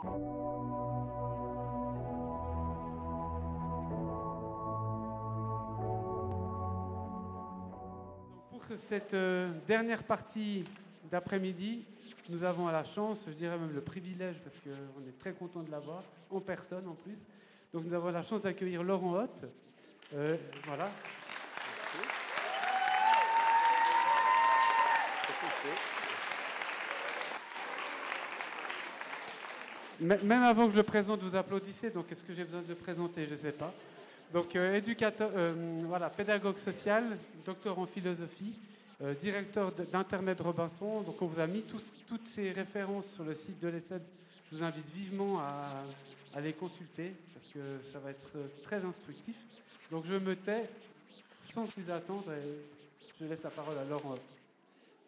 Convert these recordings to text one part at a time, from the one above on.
Pour cette dernière partie d'après-midi, nous avons la chance, je dirais même le privilège, parce qu'on est très content de l'avoir, en personne en plus. Donc nous avons la chance d'accueillir Laurent Hott. Voilà. Même avant que je le présente, vous applaudissez, donc est-ce que j'ai besoin de le présenter? Je ne sais pas. Donc éducateur, voilà, pédagogue social, docteur en philosophie, directeur d'Internet Robinson. Donc on vous a mis toutes ces références sur le site de l'ESSED. Je vous invite vivement à les consulter parce que ça va être très instructif. Donc je me tais sans plus attendre et je laisse la parole à Laurent.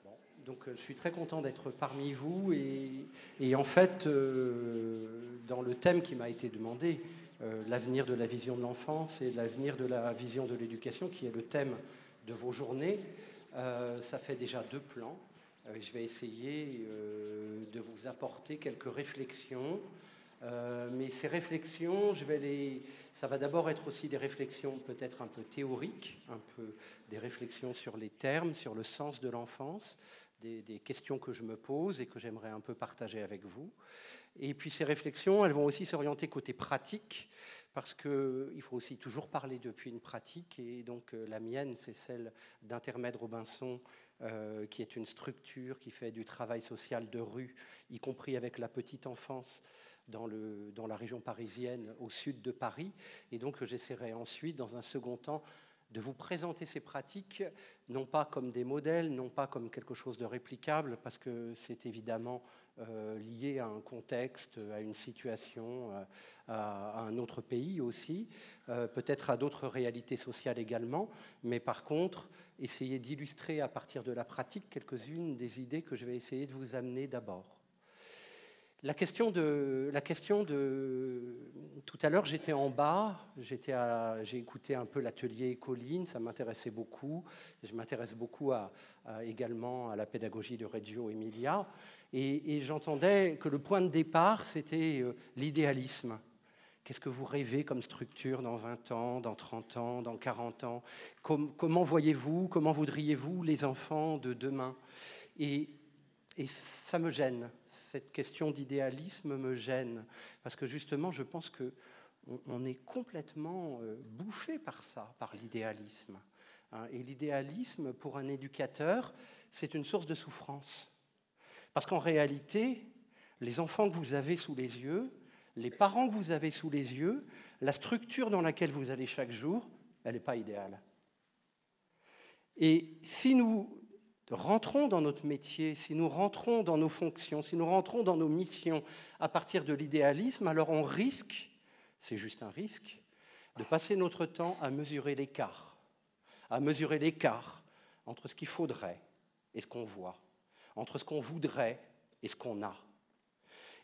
Bon, donc je suis très content d'être parmi vous et en fait, dans le thème qui m'a été demandé, l'avenir de la vision de l'enfance et l'avenir de la vision de l'éducation, qui est le thème de vos journées, ça fait déjà 2 plans. Je vais essayer de vous apporter quelques réflexions. Mais ces réflexions, ça va d'abord être aussi des réflexions peut-être un peu théoriques, un peu des réflexions sur les termes, sur le sens de l'enfance, des questions que je me pose et que j'aimerais un peu partager avec vous. Et puis ces réflexions, elles vont aussi s'orienter côté pratique, parce qu'il faut aussi toujours parler depuis une pratique, et donc la mienne, c'est celle d'Internet Robinson, qui est une structure qui fait du travail social de rue, y compris avec la petite enfance, dans la région parisienne, au sud de Paris. Et donc j'essaierai ensuite, dans un second temps, de vous présenter ces pratiques, non pas comme des modèles, non pas comme quelque chose de réplicable, parce que c'est évidemment lié à un contexte, à une situation, à un autre pays aussi, peut-être à d'autres réalités sociales également, mais par contre, essayer d'illustrer à partir de la pratique quelques-unes des idées que je vais essayer de vous amener d'abord. La question de tout à l'heure, j'étais en bas, j'ai écouté un peu l'atelier Colline, ça m'intéressait beaucoup. Je m'intéresse beaucoup également à la pédagogie de Reggio Emilia, et j'entendais que le point de départ, c'était l'idéalisme. Qu'est-ce que vous rêvez comme structure dans 20 ans, dans 30 ans, dans 40 ans? Comment voyez-vous, comment voudriez-vous les enfants de demain? Et ça me gêne, cette question d'idéalisme me gêne, parce que justement, je pense qu'on est complètement bouffé par ça, par l'idéalisme. Et l'idéalisme, pour un éducateur, c'est une source de souffrance. Parce qu'en réalité, les enfants que vous avez sous les yeux, les parents que vous avez sous les yeux, la structure dans laquelle vous allez chaque jour, elle n'est pas idéale. Et si nous rentrons dans notre métier, si nous rentrons dans nos fonctions, si nous rentrons dans nos missions à partir de l'idéalisme, alors on risque, c'est juste un risque, de passer notre temps à mesurer l'écart entre ce qu'il faudrait et ce qu'on voit, entre ce qu'on voudrait et ce qu'on a.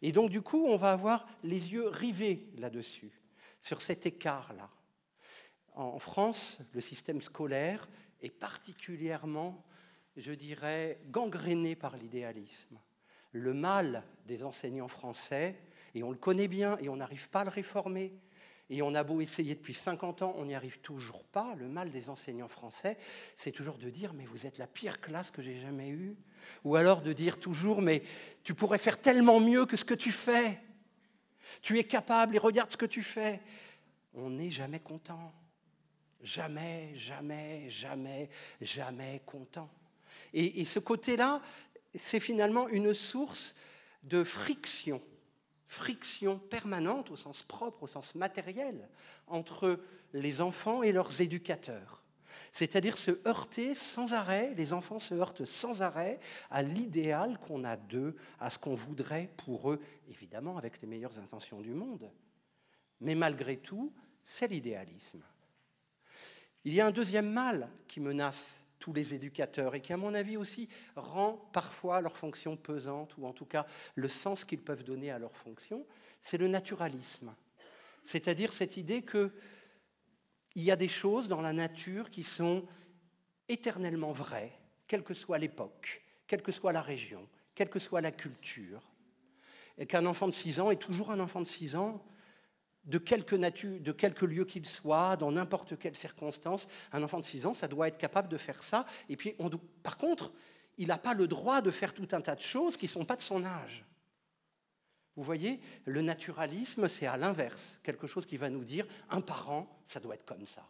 Et donc du coup, on va avoir les yeux rivés là-dessus, sur cet écart-là. En France, le système scolaire est particulièrement, je dirais, gangréné par l'idéalisme. Le mal des enseignants français, et on le connaît bien, et on n'arrive pas à le réformer, et on a beau essayer depuis 50 ans, on n'y arrive toujours pas. Le mal des enseignants français, c'est toujours de dire « mais vous êtes la pire classe que j'ai jamais eue », ou alors de dire toujours « mais tu pourrais faire tellement mieux que ce que tu fais, tu es capable et regarde ce que tu fais ». On n'est jamais content, jamais, jamais, jamais, jamais content. Et ce côté-là, c'est finalement une source de friction permanente au sens propre, au sens matériel, entre les enfants et leurs éducateurs. C'est-à-dire se heurter sans arrêt, les enfants se heurtent sans arrêt à l'idéal qu'on a d'eux, à ce qu'on voudrait pour eux, évidemment avec les meilleures intentions du monde. Mais malgré tout, c'est l'idéalisme. Il y a un deuxième mal qui menace tous les éducateurs et qui, à mon avis aussi, rend parfois leur fonction pesante, ou en tout cas le sens qu'ils peuvent donner à leur fonction, c'est le naturalisme. C'est-à-dire cette idée qu'il y a des choses dans la nature qui sont éternellement vraies, quelle que soit l'époque, quelle que soit la région, quelle que soit la culture. et qu'un enfant de 6 ans est toujours un enfant de 6 ans, de quelque lieu qu'il soit, dans n'importe quelle circonstance. Un enfant de 6 ans, ça doit être capable de faire ça. Et puis, par contre, il n'a pas le droit de faire tout un tas de choses qui ne sont pas de son âge. Vous voyez, le naturalisme, c'est à l'inverse, quelque chose qui va nous dire, un parent, ça doit être comme ça.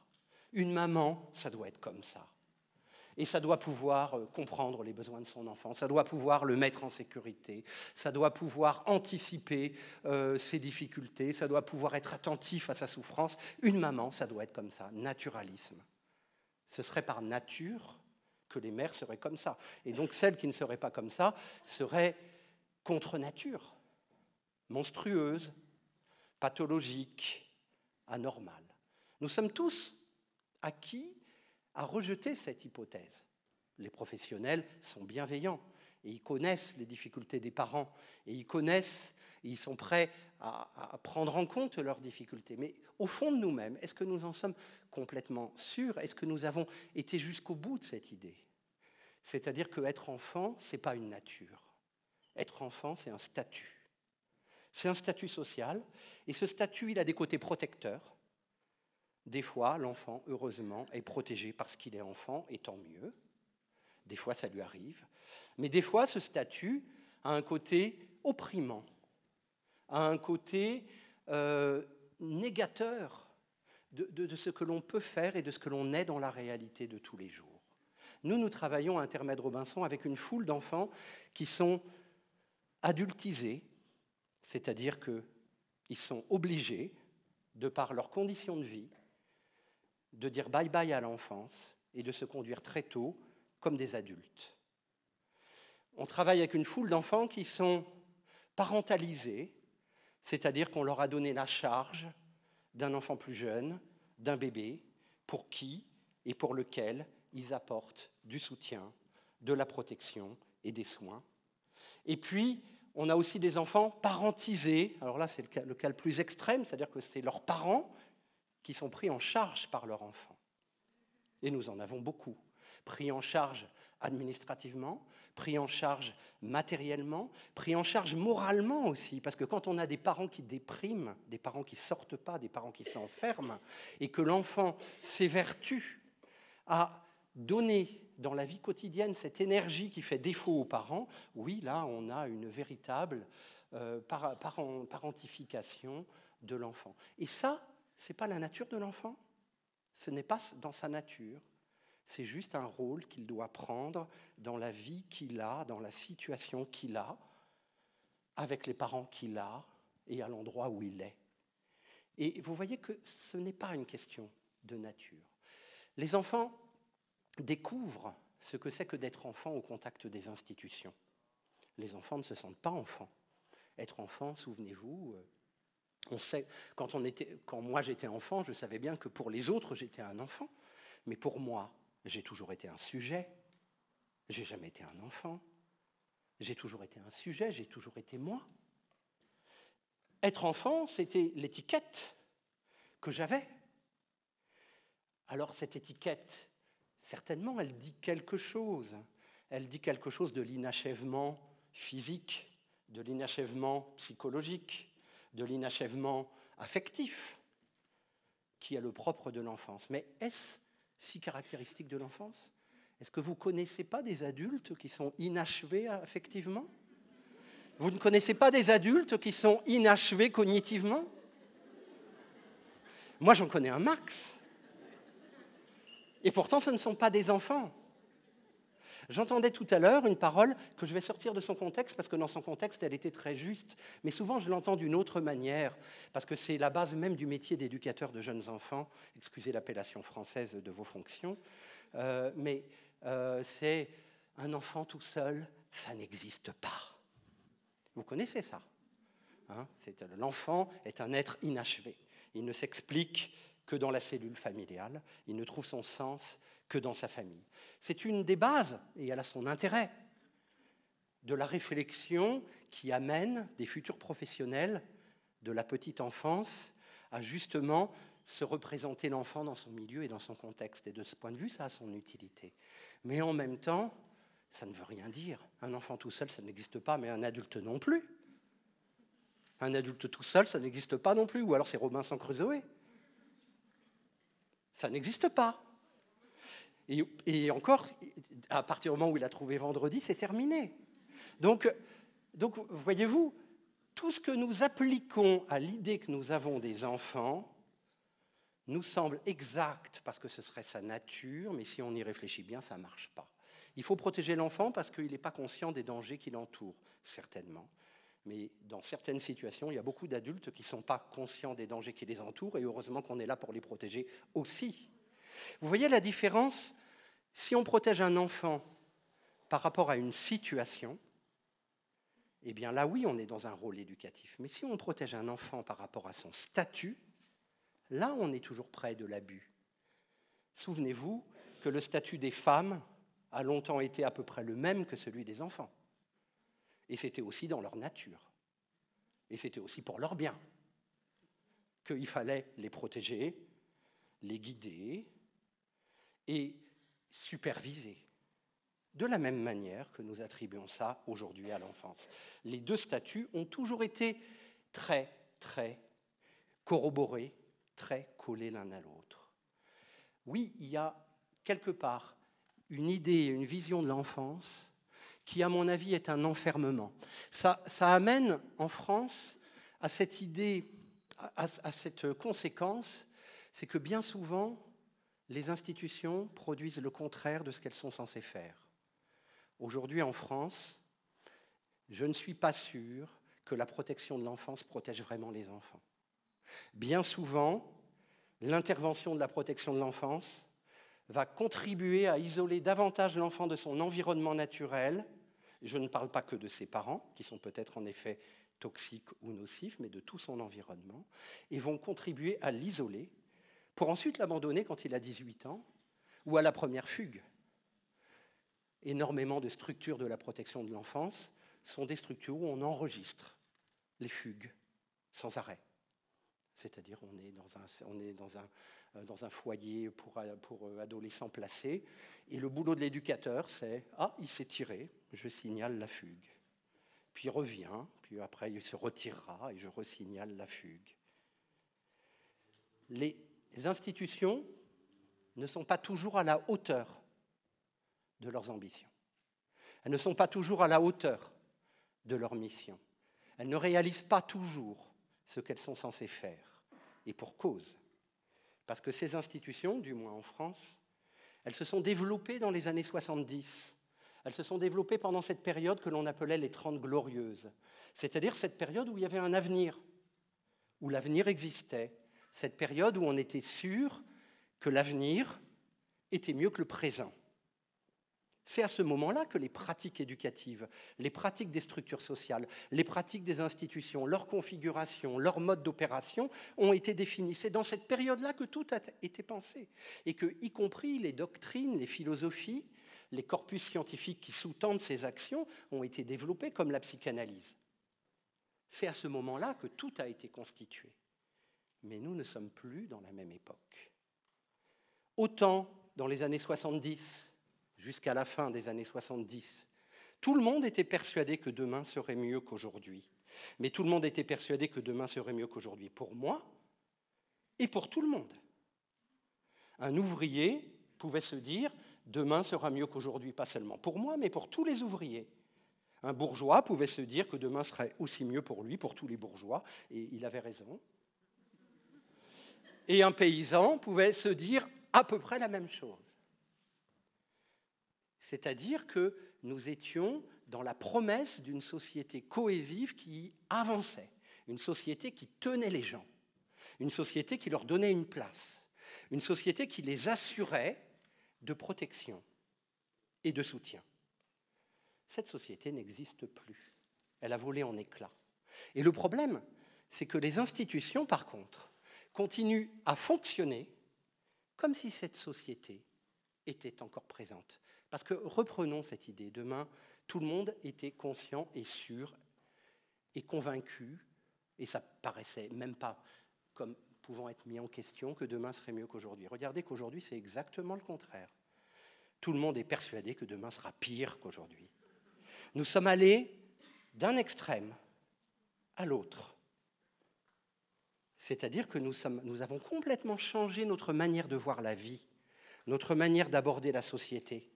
Une maman, ça doit être comme ça. Et ça doit pouvoir comprendre les besoins de son enfant, ça doit pouvoir le mettre en sécurité, ça doit pouvoir anticiper ses difficultés, ça doit pouvoir être attentif à sa souffrance. Une maman, ça doit être comme ça, naturalisme. Ce serait par nature que les mères seraient comme ça. Et donc celles qui ne seraient pas comme ça seraient contre nature, monstrueuses, pathologiques, anormales. Nous sommes tous acquis à rejeter cette hypothèse. Les professionnels sont bienveillants et ils connaissent les difficultés des parents et ils sont prêts à prendre en compte leurs difficultés. Mais au fond de nous-mêmes, est-ce que nous en sommes complètement sûrs? Est-ce que nous avons été jusqu'au bout de cette idée? C'est-à-dire qu'être enfant, ce n'est pas une nature. Être enfant, c'est un statut. C'est un statut social et ce statut, il a des côtés protecteurs. Des fois, l'enfant, heureusement, est protégé parce qu'il est enfant, et tant mieux. Des fois, ça lui arrive. Mais des fois, ce statut a un côté opprimant, a un côté négateur de ce que l'on peut faire et de ce que l'on est dans la réalité de tous les jours. Nous travaillons à Intermède Robinson avec une foule d'enfants qui sont adultisés, c'est-à-dire qu'ils sont obligés, de par leurs conditions de vie, de dire bye-bye à l'enfance et de se conduire très tôt comme des adultes. On travaille avec une foule d'enfants qui sont parentalisés, c'est-à-dire qu'on leur a donné la charge d'un enfant plus jeune, d'un bébé, pour qui et pour lequel ils apportent du soutien, de la protection et des soins. Et puis, on a aussi des enfants parentisés. Alors là, c'est le cas le plus extrême, c'est-à-dire que c'est leurs parents qui sont pris en charge par leur enfant. Et nous en avons beaucoup. Pris en charge administrativement, pris en charge matériellement, pris en charge moralement aussi. Parce que quand on a des parents qui dépriment, des parents qui ne sortent pas, des parents qui s'enferment, et que l'enfant s'évertue à donner dans la vie quotidienne cette énergie qui fait défaut aux parents, oui, là, on a une véritable parentification de l'enfant. Et ça, ce n'est pas la nature de l'enfant, ce n'est pas dans sa nature, c'est juste un rôle qu'il doit prendre dans la vie qu'il a, dans la situation qu'il a, avec les parents qu'il a et à l'endroit où il est. Et vous voyez que ce n'est pas une question de nature. Les enfants découvrent ce que c'est que d'être enfant au contact des institutions. Les enfants ne se sentent pas enfants. Être enfant, souvenez-vous, on sait, quand moi j'étais enfant, je savais bien que pour les autres, j'étais un enfant. Mais pour moi, j'ai toujours été un sujet. J'ai jamais été un enfant. J'ai toujours été un sujet, j'ai toujours été moi. Être enfant, c'était l'étiquette que j'avais. Alors cette étiquette, certainement, elle dit quelque chose. Elle dit quelque chose de l'inachèvement physique, de l'inachèvement psychologique, de l'inachèvement affectif, qui est le propre de l'enfance. Mais est-ce si caractéristique de l'enfance? Est-ce que vous ne connaissez pas des adultes qui sont inachevés affectivement? Vous ne connaissez pas des adultes qui sont inachevés cognitivement? Moi, j'en connais un max. Et pourtant, ce ne sont pas des enfants. J'entendais tout à l'heure une parole que je vais sortir de son contexte, parce que dans son contexte, elle était très juste. Mais souvent, je l'entends d'une autre manière, parce que c'est la base même du métier d'éducateur de jeunes enfants. Excusez l'appellation française de vos fonctions. C'est un enfant tout seul, ça n'existe pas. Vous connaissez ça, hein? L'enfant est un être inachevé. Il ne s'explique que dans la cellule familiale. Il ne trouve son sens que dans sa famille. C'est une des bases, et elle a son intérêt, de la réflexion qui amène des futurs professionnels de la petite enfance à justement se représenter l'enfant dans son milieu et dans son contexte. Et de ce point de vue, ça a son utilité. Mais en même temps, ça ne veut rien dire. Un enfant tout seul, ça n'existe pas, mais un adulte non plus. Un adulte tout seul, ça n'existe pas non plus. Ou alors c'est Robinson Crusoe. Ça n'existe pas. Et encore, à partir du moment où il a trouvé vendredi, c'est terminé. Donc voyez-vous, tout ce que nous appliquons à l'idée que nous avons des enfants nous semble exact parce que ce serait sa nature, mais si on y réfléchit bien, ça ne marche pas. Il faut protéger l'enfant parce qu'il n'est pas conscient des dangers qui l'entourent, certainement. Mais dans certaines situations, il y a beaucoup d'adultes qui ne sont pas conscients des dangers qui les entourent, et heureusement qu'on est là pour les protéger aussi. Vous voyez la différence? Si on protège un enfant par rapport à une situation, eh bien là, oui, on est dans un rôle éducatif. Mais si on protège un enfant par rapport à son statut, là, on est toujours près de l'abus. Souvenez-vous que le statut des femmes a longtemps été à peu près le même que celui des enfants. Et c'était aussi dans leur nature. Et c'était aussi pour leur bien qu'il fallait les protéger, les guider et superviser. De la même manière que nous attribuons ça aujourd'hui à l'enfance. Les deux statuts ont toujours été très, très corroborés, très collés l'un à l'autre. Oui, il y a quelque part une idée, une vision de l'enfance qui, à mon avis, est un enfermement. Ça amène en France à cette idée, à cette conséquence, c'est que bien souvent, les institutions produisent le contraire de ce qu'elles sont censées faire. Aujourd'hui, en France, je ne suis pas sûr que la protection de l'enfance protège vraiment les enfants. Bien souvent, l'intervention de la protection de l'enfance va contribuer à isoler davantage l'enfant de son environnement naturel. Je ne parle pas que de ses parents, qui sont peut-être en effet toxiques ou nocifs, mais de tout son environnement, et vont contribuer à l'isoler pour ensuite l'abandonner quand il a 18 ans ou à la première fugue. Énormément de structures de la protection de l'enfance sont des structures où on enregistre les fugues sans arrêt. C'est-à-dire on est dans un foyer pour adolescents placés, et le boulot de l'éducateur, c'est « Ah, il s'est tiré, je signale la fugue ». Puis il revient, puis après il se retirera et je resignale la fugue. Les institutions ne sont pas toujours à la hauteur de leurs ambitions. Elles ne sont pas toujours à la hauteur de leur mission. Elles ne réalisent pas toujours ce qu'elles sont censées faire. Et pour cause. Parce que ces institutions, du moins en France, elles se sont développées dans les années 70. Elles se sont développées pendant cette période que l'on appelait les 30 glorieuses. C'est-à-dire cette période où il y avait un avenir, où l'avenir existait. Cette période où on était sûr que l'avenir était mieux que le présent. C'est à ce moment-là que les pratiques éducatives, les pratiques des structures sociales, les pratiques des institutions, leur configuration, leur mode d'opération ont été définis. C'est dans cette période-là que tout a été pensé. Et que, y compris les doctrines, les philosophies, les corpus scientifiques qui sous-tendent ces actions ont été développés comme la psychanalyse. C'est à ce moment-là que tout a été constitué. Mais nous ne sommes plus dans la même époque. Autant dans les années 70, jusqu'à la fin des années 70, tout le monde était persuadé que demain serait mieux qu'aujourd'hui. Mais tout le monde était persuadé que demain serait mieux qu'aujourd'hui pour moi et pour tout le monde. Un ouvrier pouvait se dire « demain sera mieux qu'aujourd'hui », pas seulement pour moi, mais pour tous les ouvriers. Un bourgeois pouvait se dire que demain serait aussi mieux pour lui, pour tous les bourgeois, et il avait raison. Et un paysan pouvait se dire à peu près la même chose. C'est-à-dire que nous étions dans la promesse d'une société cohésive qui avançait, une société qui tenait les gens, une société qui leur donnait une place, une société qui les assurait de protection et de soutien. Cette société n'existe plus. Elle a volé en éclats. Et le problème, c'est que les institutions, par contre, continuent à fonctionner comme si cette société était encore présente. Parce que reprenons cette idée, demain, tout le monde était conscient et sûr et convaincu, et ça paraissait même pas comme pouvant être mis en question que demain serait mieux qu'aujourd'hui. Regardez qu'aujourd'hui, c'est exactement le contraire. Tout le monde est persuadé que demain sera pire qu'aujourd'hui. Nous sommes allés d'un extrême à l'autre. C'est-à-dire que nous avons complètement changé notre manière de voir la vie, notre manière d'aborder la société.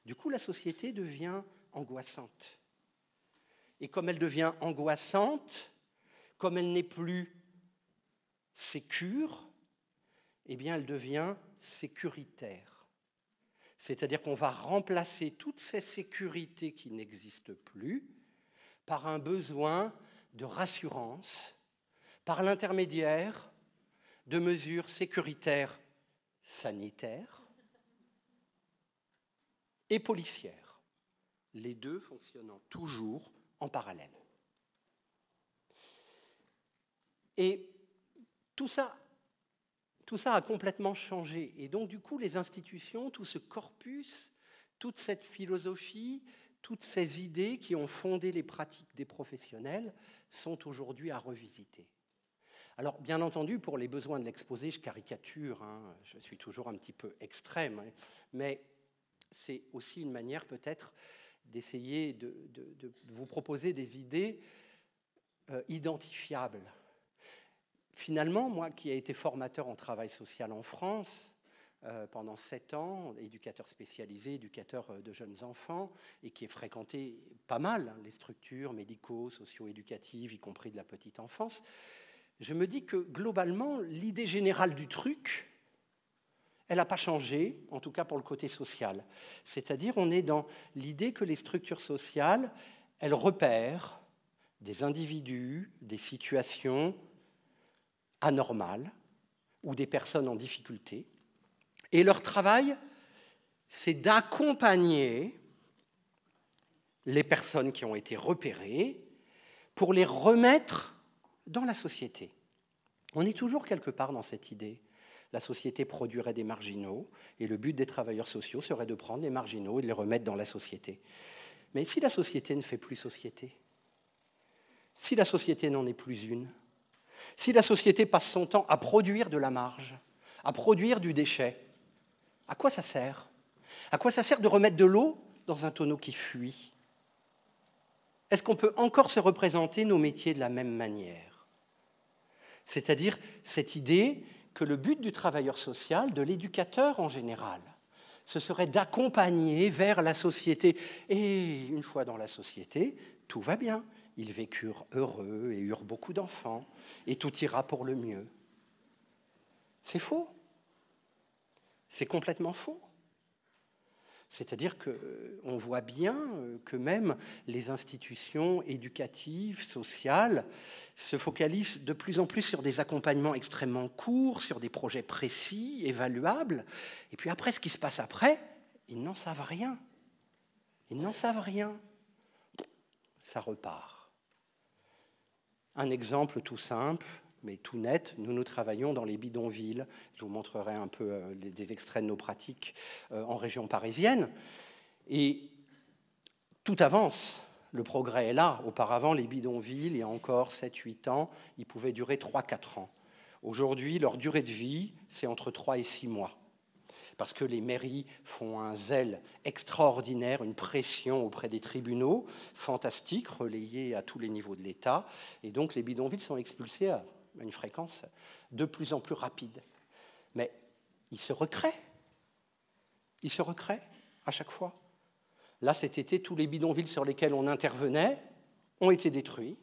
Du coup, la société devient angoissante. Et comme elle devient angoissante, comme elle n'est plus sécure, eh bien, elle devient sécuritaire. C'est-à-dire qu'on va remplacer toutes ces sécurités qui n'existent plus par un besoin de rassurance, par l'intermédiaire de mesures sécuritaires sanitaires et policières, les deux fonctionnant toujours en parallèle. Et tout ça a complètement changé. Et donc, du coup, les institutions, tout ce corpus, toute cette philosophie, toutes ces idées qui ont fondé les pratiques des professionnels sont aujourd'hui à revisiter. Alors, bien entendu, pour les besoins de l'exposé, je caricature, hein, je suis toujours un petit peu extrême, hein, mais c'est aussi une manière peut-être d'essayer de vous proposer des idées identifiables. Finalement, moi qui ai été formateur en travail social en France pendant 7 ans, éducateur spécialisé, éducateur de jeunes enfants, et qui ai fréquenté pas mal les structures médico, socio-éducatives, y compris de la petite enfance, je me dis que globalement, l'idée générale du truc, elle n'a pas changé, en tout cas pour le côté social. C'est-à-dire, on est dans l'idée que les structures sociales, elles repèrent des individus, des situations anormales ou des personnes en difficulté. Et leur travail, c'est d'accompagner les personnes qui ont été repérées pour les remettre dans la société. On est toujours quelque part dans cette idée. La société produirait des marginaux et le but des travailleurs sociaux serait de prendre les marginaux et de les remettre dans la société. Mais si la société ne fait plus société, si la société n'en est plus une, si la société passe son temps à produire de la marge, à produire du déchet, à quoi ça sert? À quoi ça sert de remettre de l'eau dans un tonneau qui fuit? Est-ce qu'on peut encore se représenter nos métiers de la même manière? C'est-à-dire cette idée que le but du travailleur social, de l'éducateur en général, ce serait d'accompagner vers la société. Et une fois dans la société, tout va bien. Ils vécurent heureux et eurent beaucoup d'enfants, et tout ira pour le mieux. C'est faux. C'est complètement faux. C'est-à-dire qu'on voit bien que même les institutions éducatives, sociales, se focalisent de plus en plus sur des accompagnements extrêmement courts, sur des projets précis, évaluables. Et puis après, ce qui se passe après, ils n'en savent rien. Ils n'en savent rien. Ça repart. Un exemple tout simple, mais tout net, nous travaillons dans les bidonvilles. Je vous montrerai un peu des extraits de nos pratiques en région parisienne. Et tout avance, le progrès est là. Auparavant, les bidonvilles, il y a encore 7-8 ans, ils pouvaient durer 3-4 ans. Aujourd'hui, leur durée de vie, c'est entre 3 et 6 mois. Parce que les mairies font un zèle extraordinaire, une pression auprès des tribunaux, fantastique, relayée à tous les niveaux de l'État. Et donc, les bidonvilles sont expulsés à une fréquence de plus en plus rapide. Mais ils se recréent. Ils se recréent à chaque fois. Là, cet été, tous les bidonvilles sur lesquels on intervenait ont été détruits.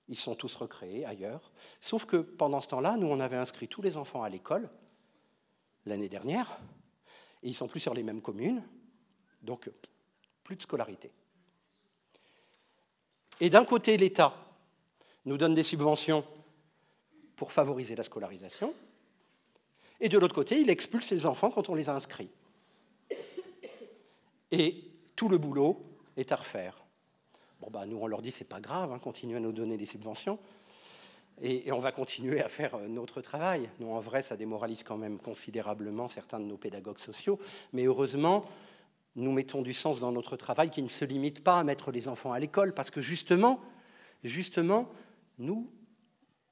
Ils sont tous recréés ailleurs. Sauf que pendant ce temps-là, nous, on avait inscrit tous les enfants à l'école l'année dernière, et ils ne sont plus sur les mêmes communes, donc plus de scolarité. Et d'un côté, l'État nous donne des subventions pour favoriser la scolarisation, et de l'autre côté, il expulse les enfants quand on les a inscrits. Et tout le boulot est à refaire. Bon, nous, on leur dit, c'est pas grave, continuez à nous donner des subventions, et on va continuer à faire notre travail. Non, en vrai, ça démoralise quand même considérablement certains de nos pédagogues sociaux, mais heureusement, nous mettons du sens dans notre travail qui ne se limite pas à mettre les enfants à l'école, parce que justement, nous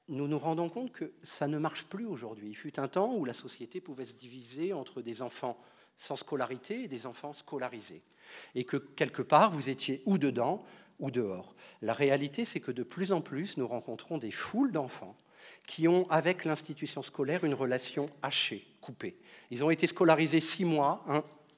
nous rendons compte que ça ne marche plus aujourd'hui. Il fut un temps où la société pouvait se diviser entre des enfants sans scolarité et des enfants scolarisés, et que quelque part, vous étiez ou dedans ou dehors. La réalité, c'est que de plus en plus, nous rencontrons des foules d'enfants qui ont, avec l'institution scolaire, une relation hachée, coupée. Ils ont été scolarisés 6 mois,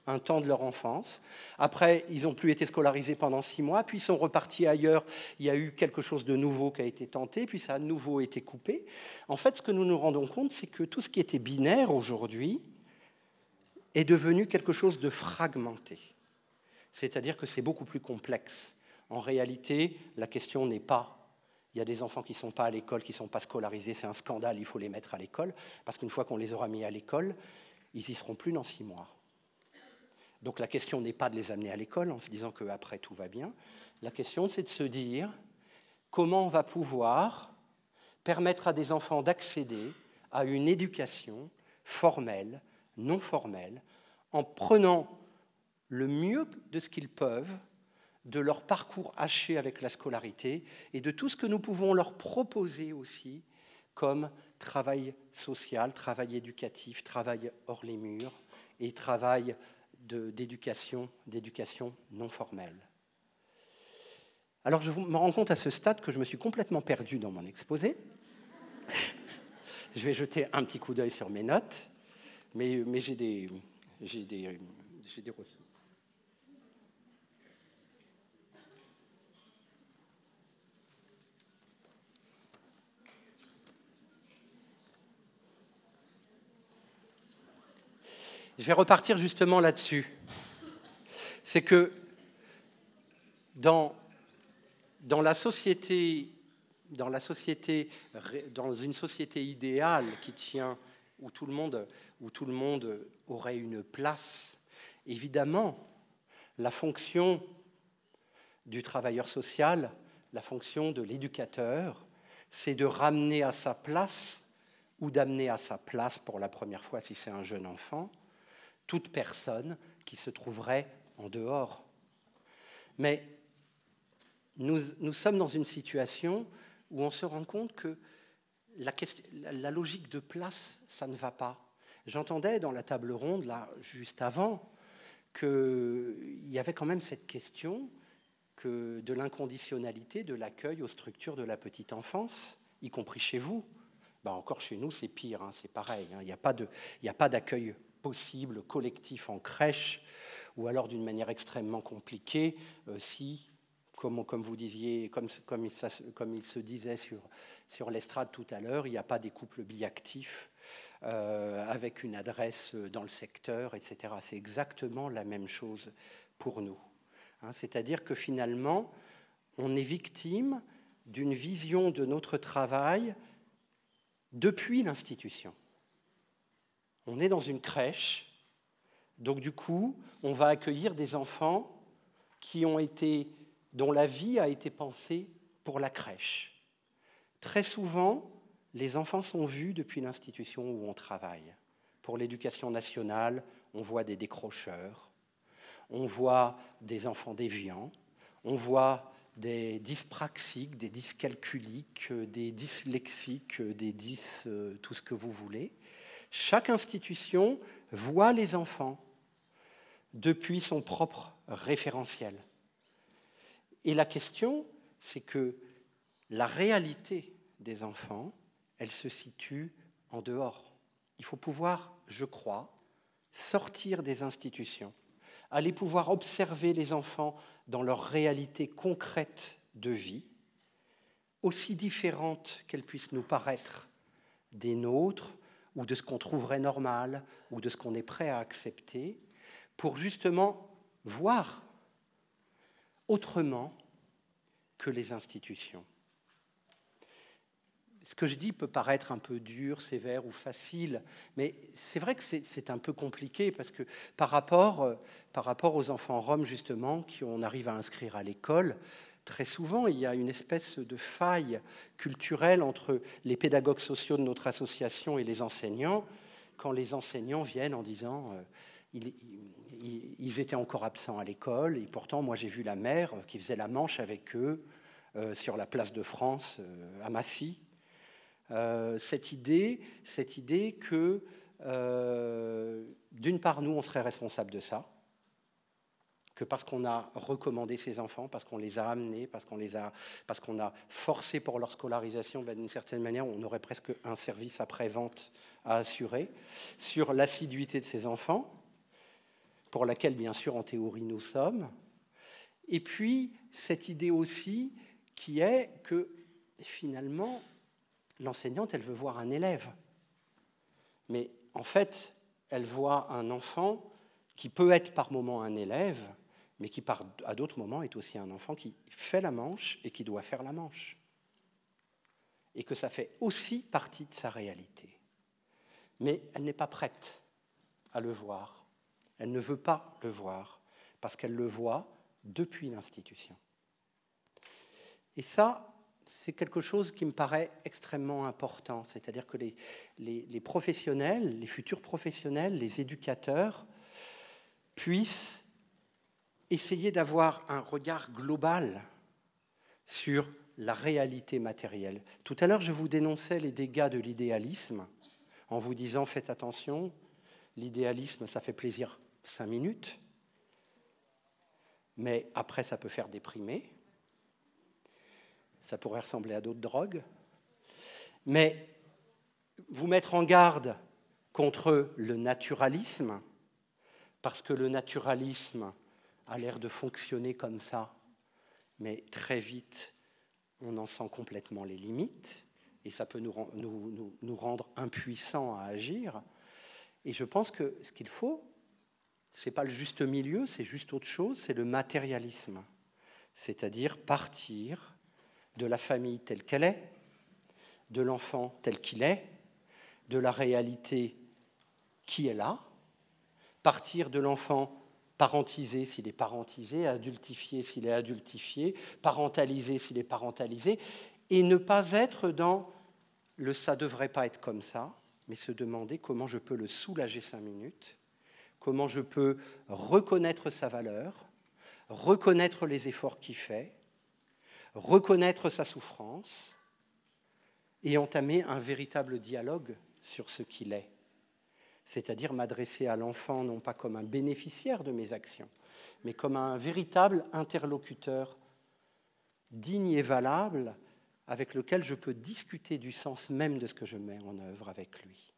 un temps de leur enfance. Après, ils n'ont plus été scolarisés pendant 6 mois, puis ils sont repartis ailleurs. Il y a eu quelque chose de nouveau qui a été tenté, puis ça a de nouveau été coupé. En fait, ce que nous nous rendons compte, c'est que tout ce qui était binaire aujourd'hui est devenu quelque chose de fragmenté. C'est-à-dire que c'est beaucoup plus complexe. En réalité, la question n'est pas il y a des enfants qui ne sont pas à l'école, qui ne sont pas scolarisés, c'est un scandale, il faut les mettre à l'école, parce qu'une fois qu'on les aura mis à l'école, ils n'y seront plus dans 6 mois. Donc la question n'est pas de les amener à l'école en se disant qu'après tout va bien. La question, c'est de se dire comment on va pouvoir permettre à des enfants d'accéder à une éducation formelle, non formelle, en prenant le mieux de ce qu'ils peuvent de leur parcours haché avec la scolarité et de tout ce que nous pouvons leur proposer aussi comme travail social, travail éducatif, travail hors les murs et travail d'éducation non formelle. Alors je me rends compte à ce stade que je me suis complètement perdu dans mon exposé. Je vais jeter un petit coup d'œil sur mes notes, mais j'ai des ressources. Je vais repartir justement là-dessus. C'est que dans une société idéale qui tient, où tout le monde aurait une place, évidemment, la fonction du travailleur social, la fonction de l'éducateur, c'est de ramener à sa place ou d'amener à sa place pour la première fois, si c'est un jeune enfant, toute personne qui se trouverait en dehors. Mais nous sommes dans une situation où on se rend compte que la logique de place, ça ne va pas. J'entendais dans la table ronde, là, juste avant, qu'il y avait quand même cette question de l'inconditionnalité de l'accueil aux structures de la petite enfance, y compris chez vous. Ben encore chez nous, c'est pire, hein, c'est pareil. Il n'y a pas d'accueil possible, collectif en crèche, ou alors d'une manière extrêmement compliquée, si, comme vous disiez, comme il se disait sur l'estrade tout à l'heure, il n'y a pas des couples biactifs avec une adresse dans le secteur, etc. C'est exactement la même chose pour nous. Hein, c'est-à-dire que finalement, on est victime d'une vision de notre travail depuis l'institution. On est dans une crèche, donc du coup, on va accueillir des enfants dont la vie a été pensée pour la crèche. Très souvent, les enfants sont vus depuis l'institution où on travaille. Pour l'éducation nationale, on voit des décrocheurs, on voit des enfants déviants, on voit des dyspraxiques, des dyscalculiques, des dyslexiques, tout ce que vous voulez. Chaque institution voit les enfants depuis son propre référentiel. Et la question, c'est que la réalité des enfants, elle se situe en dehors. Il faut pouvoir, je crois, sortir des institutions, aller pouvoir observer les enfants dans leur réalité concrète de vie, aussi différente qu'elle puisse nous paraître des nôtres, ou de ce qu'on trouverait normal, ou de ce qu'on est prêt à accepter, pour justement voir autrement que les institutions. Ce que je dis peut paraître un peu dur, sévère ou facile, mais c'est vrai que c'est un peu compliqué, parce que par rapport aux enfants roms, justement, qu'on arrive à inscrire à l'école, très souvent, il y a une espèce de faille culturelle entre les pédagogues sociaux de notre association et les enseignants, quand les enseignants viennent en disant ils étaient encore absents à l'école, et pourtant, moi, j'ai vu la mère qui faisait la manche avec eux sur la place de France à Massy. Cette idée que, d'une part, nous, on serait responsable de ça, que parce qu'on a recommandé ces enfants, parce qu'on les a amenés, parce qu'on a forcé pour leur scolarisation, d'une certaine manière, on aurait presque un service après-vente à assurer, sur l'assiduité de ces enfants, pour laquelle, bien sûr, en théorie, nous sommes. Et puis, cette idée aussi qui est que, finalement, l'enseignante, elle veut voir un élève. Mais en fait, elle voit un enfant qui peut être par moments un élève, mais qui à d'autres moments est aussi un enfant qui fait la manche et qui doit faire la manche. Et que ça fait aussi partie de sa réalité. Mais elle n'est pas prête à le voir. Elle ne veut pas le voir, parce qu'elle le voit depuis l'institution. Et ça, c'est quelque chose qui me paraît extrêmement important. C'est-à-dire que les professionnels, les futurs professionnels, les éducateurs, puissent essayer d'avoir un regard global sur la réalité matérielle. Tout à l'heure, je vous dénonçais les dégâts de l'idéalisme en vous disant « faites attention, l'idéalisme, ça fait plaisir 5 minutes, mais après, ça peut faire déprimer. Ça pourrait ressembler à d'autres drogues. Mais vous mettre en garde contre le naturalisme, parce que le naturalisme a l'air de fonctionner comme ça, mais très vite, on en sent complètement les limites, et ça peut nous rendre impuissants à agir. Et je pense que ce qu'il faut, ce n'est pas le juste milieu, c'est juste autre chose, c'est le matérialisme. C'est-à-dire partir de la famille telle qu'elle est, de l'enfant tel qu'il est, de la réalité qui est là, partir de l'enfant parentisé s'il est parentisé, adultifié s'il est adultifié, parentalisé s'il est parentalisé, et ne pas être dans le « ça ne devrait pas être comme ça », mais se demander comment je peux le soulager 5 minutes, comment je peux reconnaître sa valeur, reconnaître les efforts qu'il fait, reconnaître sa souffrance et entamer un véritable dialogue sur ce qu'il est. C'est-à-dire m'adresser à l'enfant non pas comme un bénéficiaire de mes actions, mais comme un véritable interlocuteur digne et valable avec lequel je peux discuter du sens même de ce que je mets en œuvre avec lui.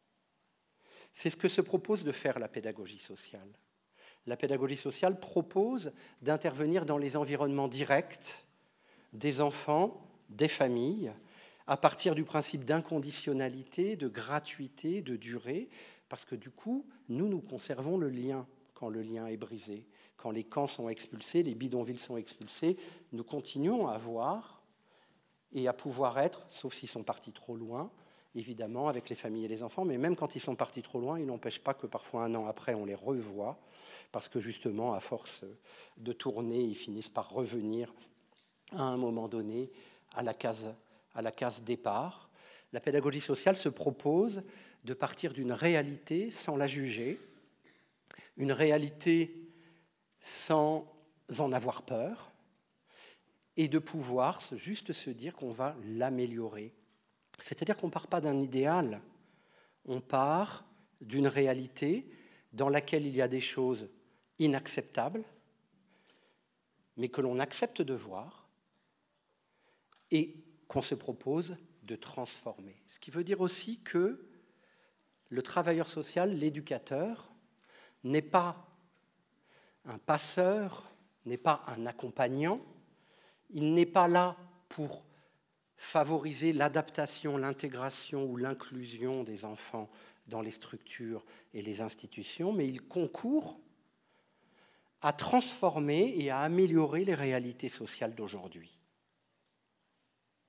C'est ce que se propose de faire la pédagogie sociale. La pédagogie sociale propose d'intervenir dans les environnements directs des enfants, des familles, à partir du principe d'inconditionnalité, de gratuité, de durée, parce que du coup, nous conservons le lien quand le lien est brisé. Quand les camps sont expulsés, les bidonvilles sont expulsés, nous continuons à voir et à pouvoir être, sauf s'ils sont partis trop loin, évidemment, avec les familles et les enfants, mais même quand ils sont partis trop loin, il n'empêche pas que parfois 1 an après, on les revoit, parce que justement, à force de tourner, ils finissent par revenir à un moment donné à la case départ. La pédagogie sociale se propose de partir d'une réalité sans la juger, une réalité sans en avoir peur, et de pouvoir juste se dire qu'on va l'améliorer. C'est-à-dire qu'on ne part pas d'un idéal, on part d'une réalité dans laquelle il y a des choses inacceptables, mais que l'on accepte de voir et qu'on se propose de transformer. Ce qui veut dire aussi que le travailleur social, l'éducateur, n'est pas un passeur, n'est pas un accompagnant, il n'est pas là pour favoriser l'adaptation, l'intégration ou l'inclusion des enfants dans les structures et les institutions, mais il concourt à transformer et à améliorer les réalités sociales d'aujourd'hui.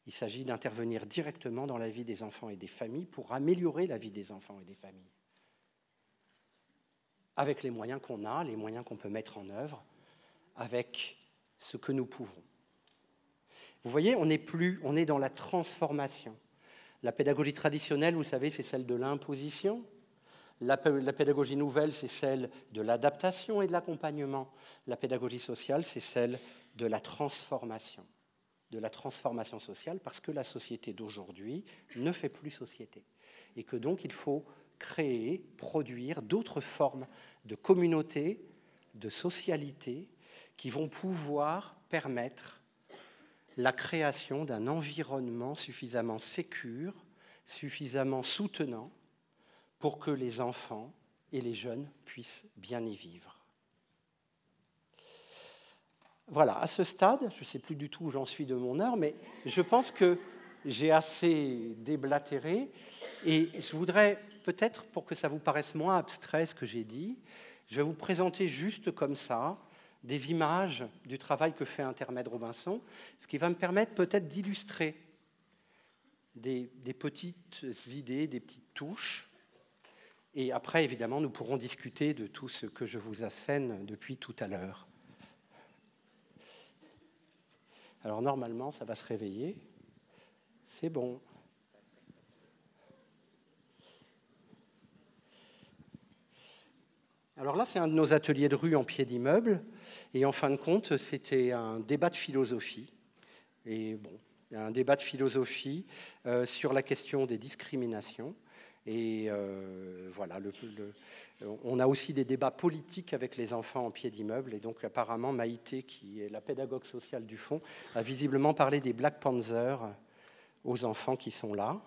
Il s'agit d'intervenir directement dans la vie des enfants et des familles pour améliorer la vie des enfants et des familles. Avec les moyens qu'on a, les moyens qu'on peut mettre en œuvre, avec ce que nous pouvons. Vous voyez, on est dans la transformation. La pédagogie traditionnelle, vous savez, c'est celle de l'imposition. La pédagogie nouvelle, c'est celle de l'adaptation et de l'accompagnement. La pédagogie sociale, c'est celle de la transformation sociale, parce que la société d'aujourd'hui ne fait plus société. Et que donc, il faut créer, produire d'autres formes de communauté, de socialité, qui vont pouvoir permettre la création d'un environnement suffisamment sécure, suffisamment soutenant pour que les enfants et les jeunes puissent bien y vivre. Voilà, à ce stade, je ne sais plus du tout où j'en suis de mon heure, mais je pense que j'ai assez déblatéré et je voudrais peut-être, pour que ça vous paraisse moins abstrait ce que j'ai dit, je vais vous présenter juste comme ça des images du travail que fait Intermède Robinson, ce qui va me permettre peut-être d'illustrer des petites idées, des petites touches. Et après, évidemment, nous pourrons discuter de tout ce que je vous assène depuis tout à l'heure. Alors normalement, ça va se réveiller. C'est bon. Alors là, c'est un de nos ateliers de rue en pied d'immeuble. Et en fin de compte, c'était un débat de philosophie. Et bon, il y a un débat de philosophie sur la question des discriminations. Et voilà, on a aussi des débats politiques avec les enfants en pied d'immeuble. Et donc apparemment, Maïté, qui est la pédagogue sociale du fond, a visiblement parlé des Black Panthers aux enfants qui sont là.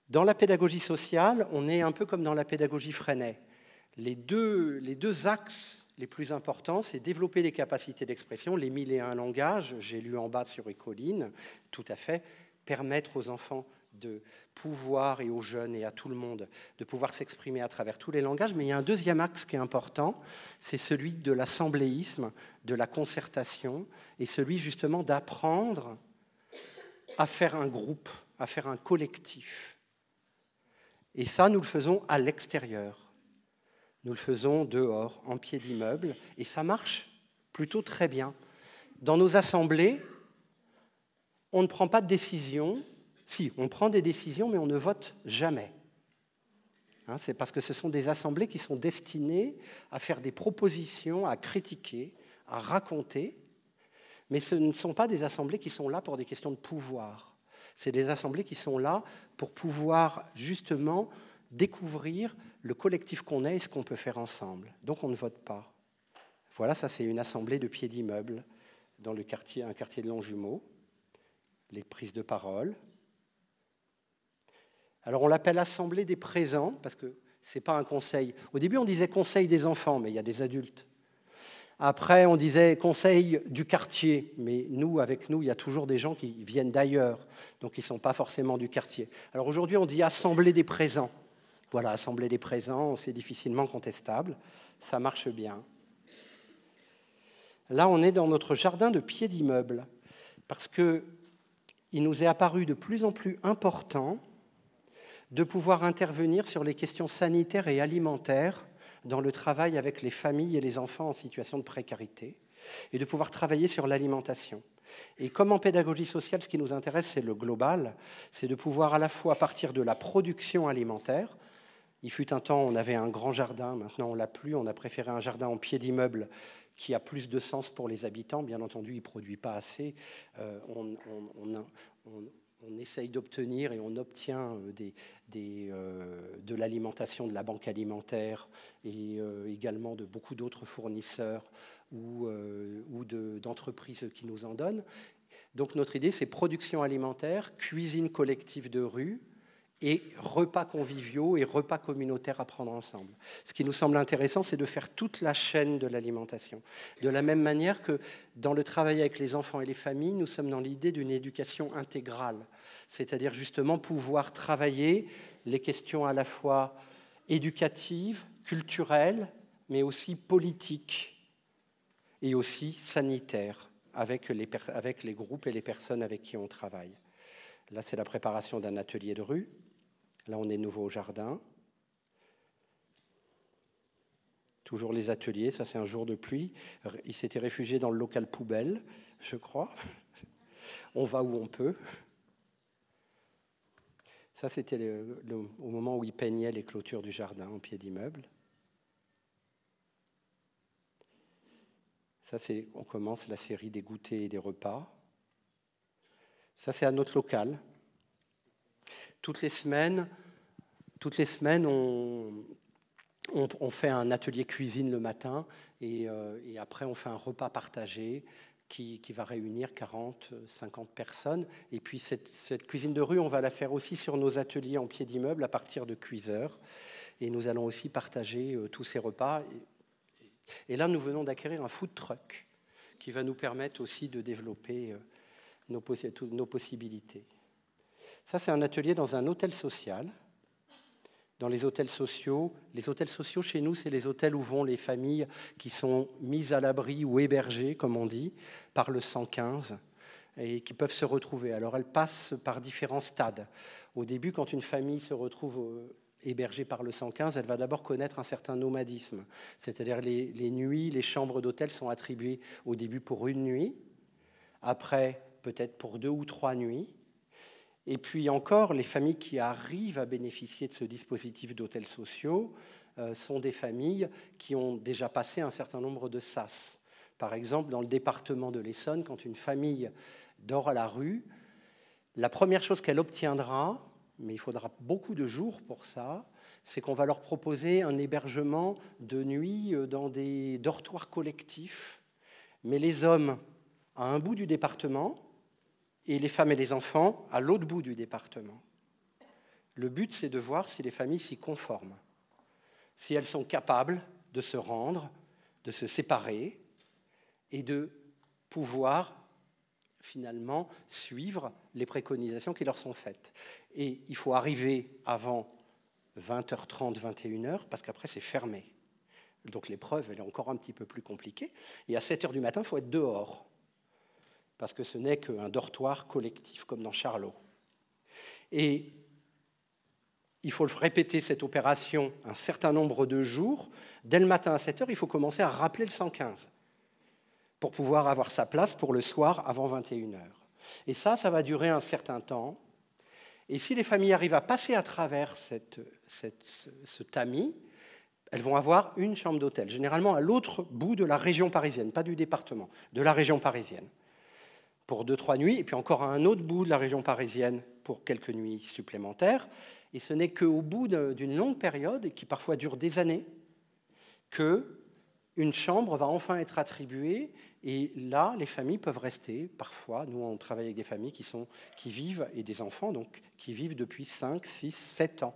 Dans la pédagogie sociale, on est un peu comme dans la pédagogie Freinet. Les deux axes les plus importants, c'est développer les capacités d'expression, les 1001 langages, j'ai lu en bas sur Écoline, tout à fait, permettre aux enfants de pouvoir, et aux jeunes et à tout le monde, de pouvoir s'exprimer à travers tous les langages. Mais il y a un deuxième axe qui est important, c'est celui de l'assembléisme, de la concertation, et celui justement d'apprendre à faire un groupe, à faire un collectif. Et ça, nous le faisons à l'extérieur. Nous le faisons dehors, en pied d'immeuble, et ça marche plutôt très bien. Dans nos assemblées, on ne prend pas de décision. Si, on prend des décisions, mais on ne vote jamais. C'est parce que ce sont des assemblées qui sont destinées à faire des propositions, à critiquer, à raconter, mais ce ne sont pas des assemblées qui sont là pour des questions de pouvoir. C'est des assemblées qui sont là pour pouvoir justement découvrir le collectif qu'on est et ce qu'on peut faire ensemble. Donc on ne vote pas. Voilà, ça c'est une assemblée de pied d'immeuble dans un quartier de Longjumeau. Les prises de parole. Alors on l'appelle assemblée des présents, parce que ce n'est pas un conseil. Au début on disait conseil des enfants, mais il y a des adultes. Après on disait conseil du quartier, mais avec nous, il y a toujours des gens qui viennent d'ailleurs, donc ils ne sont pas forcément du quartier. Alors aujourd'hui on dit assemblée des présents. Voilà, assemblée des présents, c'est difficilement contestable, ça marche bien. Là, on est dans notre jardin de pied d'immeuble, parce qu'il nous est apparu de plus en plus important de pouvoir intervenir sur les questions sanitaires et alimentaires dans le travail avec les familles et les enfants en situation de précarité, et de pouvoir travailler sur l'alimentation. Et comme en pédagogie sociale, ce qui nous intéresse, c'est le global, c'est de pouvoir à la fois partir de la production alimentaire. Il fut un temps, on avait un grand jardin, maintenant on ne l'a plus, on a préféré un jardin en pied d'immeuble qui a plus de sens pour les habitants. Bien entendu, il ne produit pas assez. On essaye d'obtenir et on obtient de l'alimentation de la banque alimentaire et également de beaucoup d'autres fournisseurs ou d'entreprises qui nous en donnent. Donc notre idée, c'est production alimentaire, cuisine collective de rue, et repas conviviaux et repas communautaires à prendre ensemble. Ce qui nous semble intéressant, c'est de faire toute la chaîne de l'alimentation. De la même manière que dans le travail avec les enfants et les familles, nous sommes dans l'idée d'une éducation intégrale, c'est-à-dire justement pouvoir travailler les questions à la fois éducatives, culturelles, mais aussi politiques et aussi sanitaires avec les groupes et les personnes avec qui on travaille. Là, c'est la préparation d'un atelier de rue. Là, on est nouveau au jardin. Toujours les ateliers, ça c'est un jour de pluie. Il s'était réfugié dans le local poubelle, je crois. On va où on peut. Ça, c'était au moment où il peignait les clôtures du jardin en pied d'immeuble. Ça, on commence la série des goûters et des repas. Ça, c'est à notre local. Toutes les semaines, On fait un atelier cuisine le matin et après on fait un repas partagé qui va réunir 40, 50 personnes. Et puis cette cuisine de rue, on va la faire aussi sur nos ateliers en pied d'immeuble à partir de cuiseurs. Et nous allons aussi partager tous ces repas. Et là, nous venons d'acquérir un food truck qui va nous permettre aussi de développer nos possibilités. Ça, c'est un atelier dans un hôtel social. Dans les hôtels sociaux chez nous, c'est les hôtels où vont les familles qui sont mises à l'abri ou hébergées, comme on dit, par le 115 et qui peuvent se retrouver. Alors, elles passent par différents stades. Au début, quand une famille se retrouve hébergée par le 115, elle va d'abord connaître un certain nomadisme. C'est-à-dire les nuits, les chambres d'hôtel sont attribuées au début pour une nuit, après peut-être pour 2 ou 3 nuits. Et puis encore, les familles qui arrivent à bénéficier de ce dispositif d'hôtels sociaux sont des familles qui ont déjà passé un certain nombre de sas. Par exemple, dans le département de l'Essonne, quand une famille dort à la rue, la première chose qu'elle obtiendra, mais il faudra beaucoup de jours pour ça, c'est qu'on va leur proposer un hébergement de nuit dans des dortoirs collectifs, mais les hommes à un bout du département, et les femmes et les enfants à l'autre bout du département. Le but, c'est de voir si les familles s'y conforment, si elles sont capables de se rendre, de se séparer et de pouvoir finalement suivre les préconisations qui leur sont faites. Et il faut arriver avant 20h30, 21h, parce qu'après c'est fermé. Donc l'épreuve, elle est encore un petit peu plus compliquée. Et à 7h du matin, il faut être dehors, parce que ce n'est qu'un dortoir collectif, comme dans Charlot. Et il faut répéter cette opération un certain nombre de jours. Dès le matin à 7h, il faut commencer à rappeler le 115 pour pouvoir avoir sa place pour le soir avant 21h. Et ça va durer un certain temps. Et si les familles arrivent à passer à travers ce tamis, elles vont avoir une chambre d'hôtel, généralement à l'autre bout de la région parisienne, pas du département, de la région parisienne, pour 2-3 nuits, et puis encore à un autre bout de la région parisienne pour quelques nuits supplémentaires. Et ce n'est qu'au bout d'une longue période, et qui parfois dure des années, qu'une chambre va enfin être attribuée. Et là, les familles peuvent rester. Parfois, nous, on travaille avec des familles qui vivent, et des enfants, donc, qui vivent depuis 5, 6, 7 ans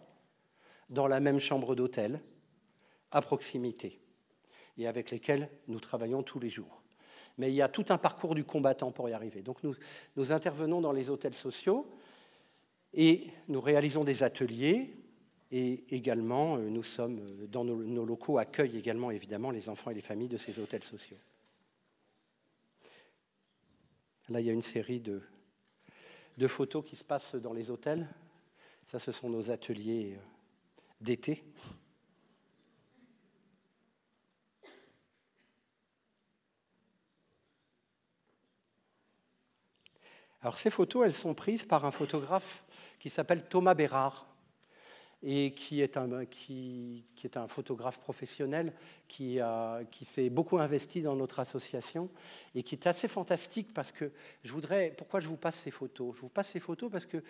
dans la même chambre d'hôtel, à proximité, et avec lesquels nous travaillons tous les jours. Mais il y a tout un parcours du combattant pour y arriver. Donc nous intervenons dans les hôtels sociaux et nous réalisons des ateliers et également nous sommes dans nos locaux accueillent également évidemment les enfants et les familles de ces hôtels sociaux. Là, il y a une série de photos qui se passent dans les hôtels. Ça, ce sont nos ateliers d'été. Alors ces photos, elles sont prises par un photographe qui s'appelle Thomas Bérard et qui est un photographe professionnel qui s'est beaucoup investi dans notre association et qui est assez fantastique parce que pourquoi je vous passe ces photos ? Je vous passe ces photos parce que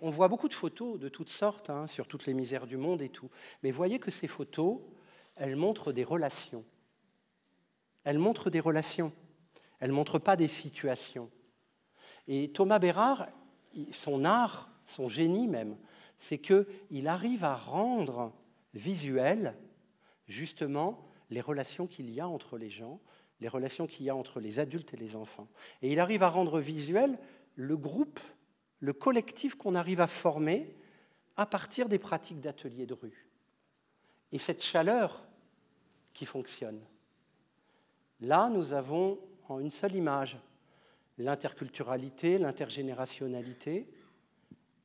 on voit beaucoup de photos de toutes sortes, sur toutes les misères du monde et tout. Mais voyez que ces photos, elles montrent des relations. Elles montrent des relations. Elles ne montrent pas des situations. Et Thomas Bérard, son art, son génie même, c'est qu'il arrive à rendre visuel, justement, les relations qu'il y a entre les gens, les relations qu'il y a entre les adultes et les enfants. Et il arrive à rendre visuel le groupe, le collectif qu'on arrive à former à partir des pratiques d'ateliers de rue. Et cette chaleur qui fonctionne. Là, nous avons en une seule image l'interculturalité, l'intergénérationnalité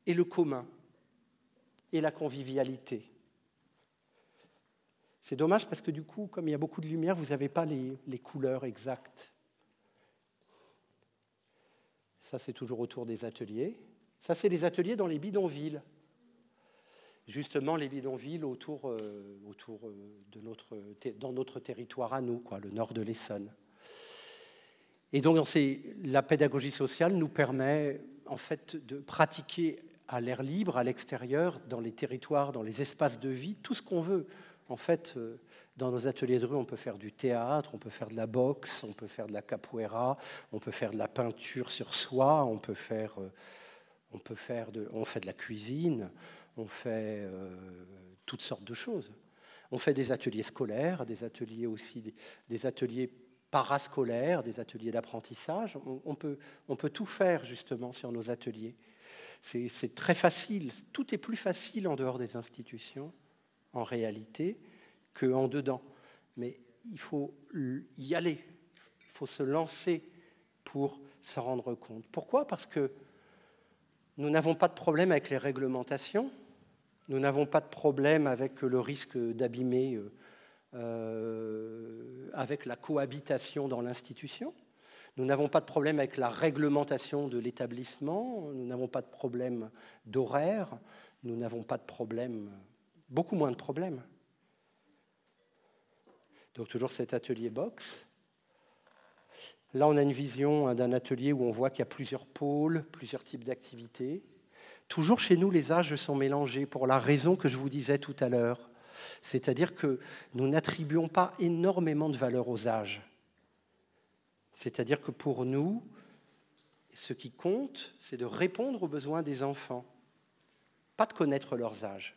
et le commun et la convivialité. C'est dommage parce que du coup, comme il y a beaucoup de lumière, vous n'avez pas les couleurs exactes. Ça, c'est toujours autour des ateliers. Ça, c'est les ateliers dans les bidonvilles. Justement, les bidonvilles dans notre territoire à nous, le nord de l'Essonne. Et donc, la pédagogie sociale nous permet en fait de pratiquer à l'air libre, à l'extérieur, dans les territoires, dans les espaces de vie, tout ce qu'on veut. En fait, dans nos ateliers de rue, on peut faire du théâtre, on peut faire de la boxe, on peut faire de la capoeira, on peut faire de la peinture sur soie, on fait de la cuisine, on fait toutes sortes de choses. On fait des ateliers scolaires, des ateliers aussi, des ateliers parascolaires, des ateliers d'apprentissage. On peut tout faire justement sur nos ateliers. C'est très facile. Tout est plus facile en dehors des institutions, en réalité, qu'en dedans. Mais il faut y aller. Il faut se lancer pour s'en rendre compte. Pourquoi ? Parce que nous n'avons pas de problème avec les réglementations. Nous n'avons pas de problème avec le risque d'abîmer avec la cohabitation dans l'institution. Nous n'avons pas de problème avec la réglementation de l'établissement. Nous n'avons pas de problème d'horaire. Nous n'avons pas de problème, beaucoup moins de problèmes. Donc toujours cet atelier boxe. Là, on a une vision d'un atelier où on voit qu'il y a plusieurs pôles, plusieurs types d'activités. Toujours chez nous, les âges sont mélangés pour la raison que je vous disais tout à l'heure. C'est-à-dire que nous n'attribuons pas énormément de valeur aux âges. C'est-à-dire que pour nous, ce qui compte, c'est de répondre aux besoins des enfants, pas de connaître leurs âges.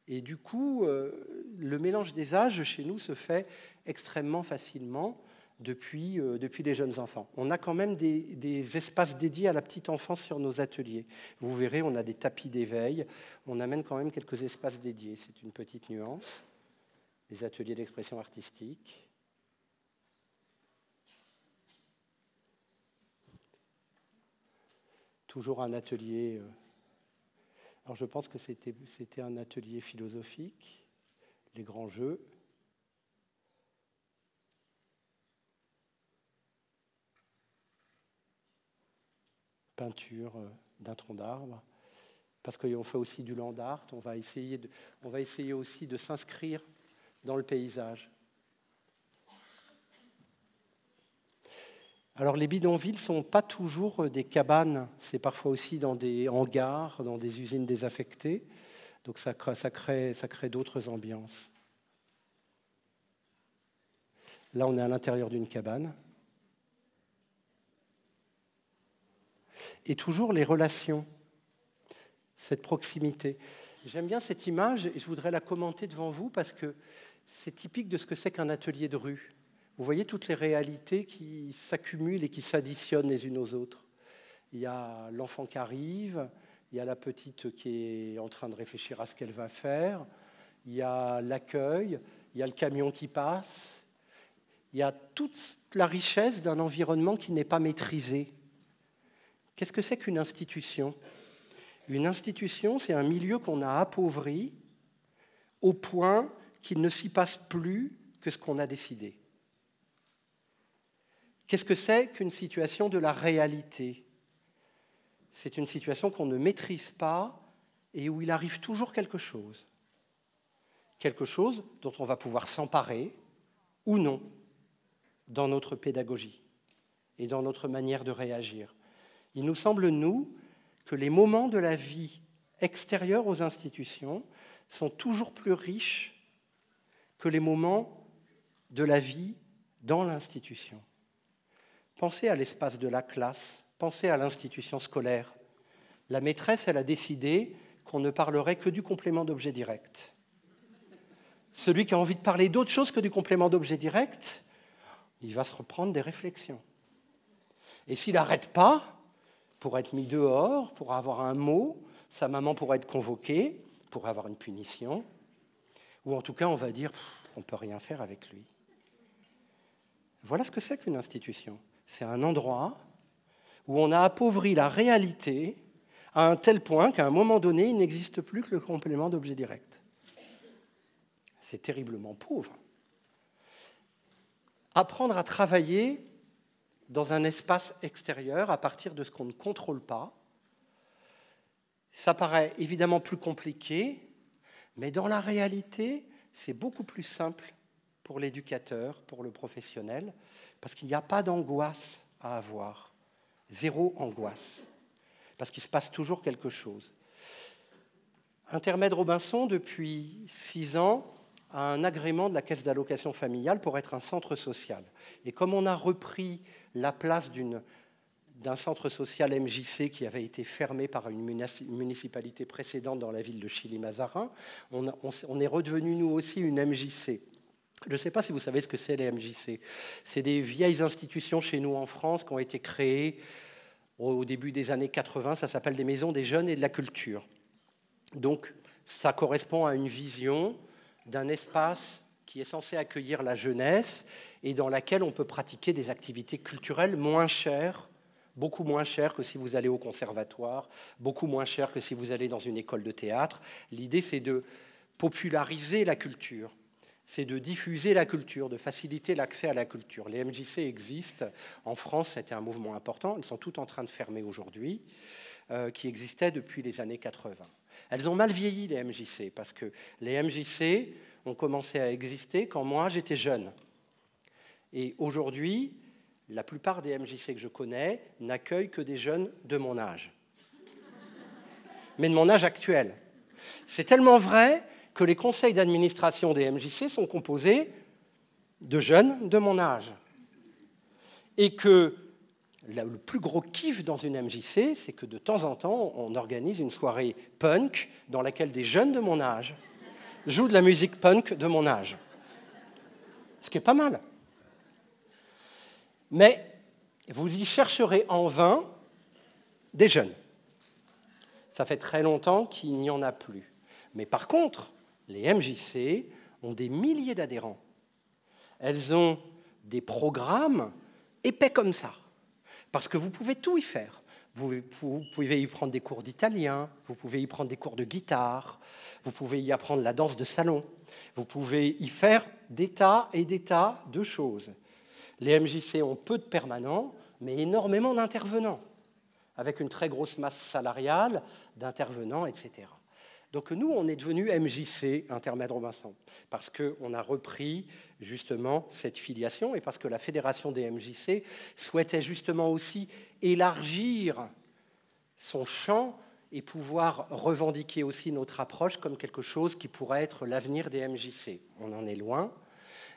Et du coup, le mélange des âges chez nous se fait extrêmement facilement depuis les jeunes enfants. On a quand même des espaces dédiés à la petite enfance sur nos ateliers. Vous verrez, on a des tapis d'éveil, on amène quand même quelques espaces dédiés. C'est une petite nuance. Des ateliers d'expression artistique. Toujours un atelier... Alors je pense que c'était un atelier philosophique, les grands jeux. Peinture d'un tronc d'arbre, parce qu'on fait aussi du land art, on va essayer aussi de s'inscrire dans le paysage. Alors les bidonvilles ne sont pas toujours des cabanes, c'est parfois aussi dans des hangars, dans des usines désaffectées, donc ça crée d'autres ambiances. Là on est à l'intérieur d'une cabane. Et toujours les relations, cette proximité. J'aime bien cette image et je voudrais la commenter devant vous parce que c'est typique de ce que c'est qu'un atelier de rue. Vous voyez toutes les réalités qui s'accumulent et qui s'additionnent les unes aux autres. Il y a l'enfant qui arrive, il y a la petite qui est en train de réfléchir à ce qu'elle va faire, il y a l'accueil, il y a le camion qui passe, il y a toute la richesse d'un environnement qui n'est pas maîtrisé. Qu'est-ce que c'est qu'une institution ? Une institution, c'est un milieu qu'on a appauvri au point qu'il ne s'y passe plus que ce qu'on a décidé. Qu'est-ce que c'est qu'une situation de la réalité ? C'est une situation qu'on ne maîtrise pas et où il arrive toujours quelque chose. Quelque chose dont on va pouvoir s'emparer ou non dans notre pédagogie et dans notre manière de réagir. Il nous semble, nous, que les moments de la vie extérieurs aux institutions sont toujours plus riches que les moments de la vie dans l'institution. Pensez à l'espace de la classe, pensez à l'institution scolaire. La maîtresse, elle a décidé qu'on ne parlerait que du complément d'objet direct. Celui qui a envie de parler d'autre chose que du complément d'objet direct, il va se reprendre des réflexions. Et s'il n'arrête pas, pour être mis dehors, pour avoir un mot, sa maman pourrait être convoquée, pour avoir une punition, ou en tout cas, on va dire, on ne peut rien faire avec lui. Voilà ce que c'est qu'une institution. C'est un endroit où on a appauvri la réalité à un tel point qu'à un moment donné, il n'existe plus que le complément d'objet direct. C'est terriblement pauvre. Apprendre à travailler dans un espace extérieur à partir de ce qu'on ne contrôle pas, ça paraît évidemment plus compliqué, mais dans la réalité, c'est beaucoup plus simple pour l'éducateur, pour le professionnel, parce qu'il n'y a pas d'angoisse à avoir, zéro angoisse, parce qu'il se passe toujours quelque chose. Intermède Robinson, depuis 6 ans, a un agrément de la caisse d'allocation familiale pour être un centre social. Et comme on a repris la place d'un centre social MJC qui avait été fermé par une municipalité précédente dans la ville de Chilly-Mazarin, on est redevenu nous aussi une MJC. Je ne sais pas si vous savez ce que c'est les MJC. C'est des vieilles institutions chez nous en France qui ont été créées au début des années 80. Ça s'appelle des maisons des jeunes et de la culture. Donc ça correspond à une vision d'un espace qui est censé accueillir la jeunesse et dans laquelle on peut pratiquer des activités culturelles moins chères, beaucoup moins chères que si vous allez au conservatoire, beaucoup moins chères que si vous allez dans une école de théâtre. L'idée, c'est de populariser la culture, c'est de diffuser la culture, de faciliter l'accès à la culture. Les MJC existent. En France, c'était un mouvement important. Elles sont toutes en train de fermer aujourd'hui, qui existaient depuis les années 80. Elles ont mal vieilli, les MJC, parce que les MJC ont commencé à exister quand moi, j'étais jeune. Et aujourd'hui, la plupart des MJC que je connais n'accueillent que des jeunes de mon âge. Mais de mon âge actuel. C'est tellement vrai que les conseils d'administration des MJC sont composés de jeunes de mon âge. Et que le plus gros kiff dans une MJC, c'est que de temps en temps, on organise une soirée punk dans laquelle des jeunes de mon âge jouent de la musique punk de mon âge. Ce qui est pas mal. Mais vous y chercherez en vain des jeunes. Ça fait très longtemps qu'il n'y en a plus. Mais par contre, les MJC ont des milliers d'adhérents. Elles ont des programmes épais comme ça. Parce que vous pouvez tout y faire. Vous pouvez y prendre des cours d'italien, vous pouvez y prendre des cours de guitare, vous pouvez y apprendre la danse de salon, vous pouvez y faire des tas et des tas de choses. Les MJC ont peu de permanents, mais énormément d'intervenants, avec une très grosse masse salariale d'intervenants, etc. Donc nous, on est devenus MJC, Intermède Robinson, parce qu'on a repris justement cette filiation et parce que la Fédération des MJC souhaitait justement aussi élargir son champ et pouvoir revendiquer aussi notre approche comme quelque chose qui pourrait être l'avenir des MJC. On en est loin,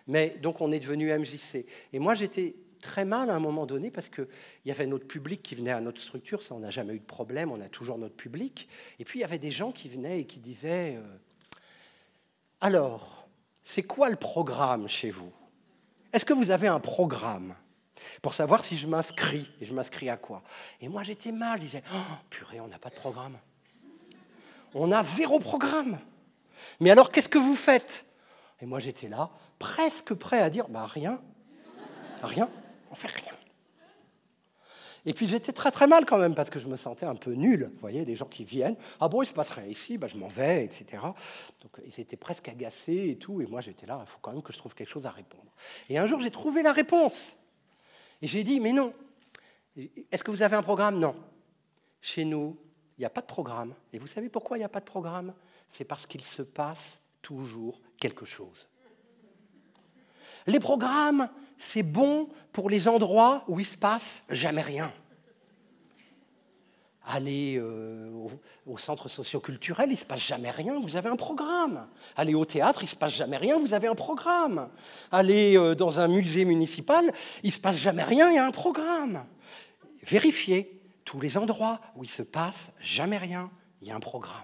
mais donc on est devenu MJC. Et moi, j'étais très mal à un moment donné parce qu'il y avait notre public qui venait à notre structure, ça on n'a jamais eu de problème, on a toujours notre public. Et puis il y avait des gens qui venaient et qui disaient alors, c'est quoi le programme chez vous? Est-ce que vous avez un programme pour savoir si je m'inscris? Et je m'inscris à quoi? Et moi j'étais mal, je disais oh, purée, on n'a pas de programme. On a 0 programme. Mais alors qu'est-ce que vous faites? Et moi j'étais là, presque prêt à dire bah rien. Rien. On fait rien. Et puis j'étais très très mal quand même parce que je me sentais un peu nul. Vous voyez, des gens qui viennent, ah bon, il se passe rien ici, bah, je m'en vais, etc. Donc ils étaient presque agacés et tout. Et moi j'étais là, il faut quand même que je trouve quelque chose à répondre. Et un jour j'ai trouvé la réponse. Et j'ai dit, mais non. Est-ce que vous avez un programme? Non. Chez nous, il n'y a pas de programme. Et vous savez pourquoi il n'y a pas de programme? C'est parce qu'il se passe toujours quelque chose. Les programmes, c'est bon pour les endroits où il ne se passe jamais rien. Allez au centre socio-culturel, il ne se passe jamais rien, vous avez un programme. Allez au théâtre, il ne se passe jamais rien, vous avez un programme. Allez dans un musée municipal, il ne se passe jamais rien, il y a un programme. Vérifiez tous les endroits où il ne se passe jamais rien, il y a un programme.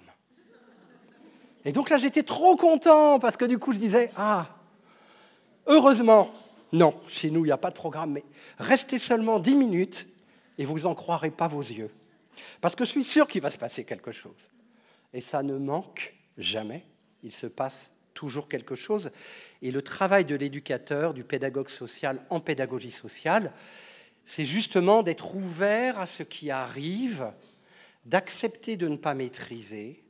Et donc là, j'étais trop content parce que du coup, je disais, ah, heureusement, non, chez nous, il n'y a pas de programme, mais restez seulement 10 minutes et vous n'en croirez pas vos yeux. Parce que je suis sûr qu'il va se passer quelque chose. Et ça ne manque jamais, il se passe toujours quelque chose. Et le travail de l'éducateur, du pédagogue social en pédagogie sociale, c'est justement d'être ouvert à ce qui arrive, d'accepter de ne pas maîtriser,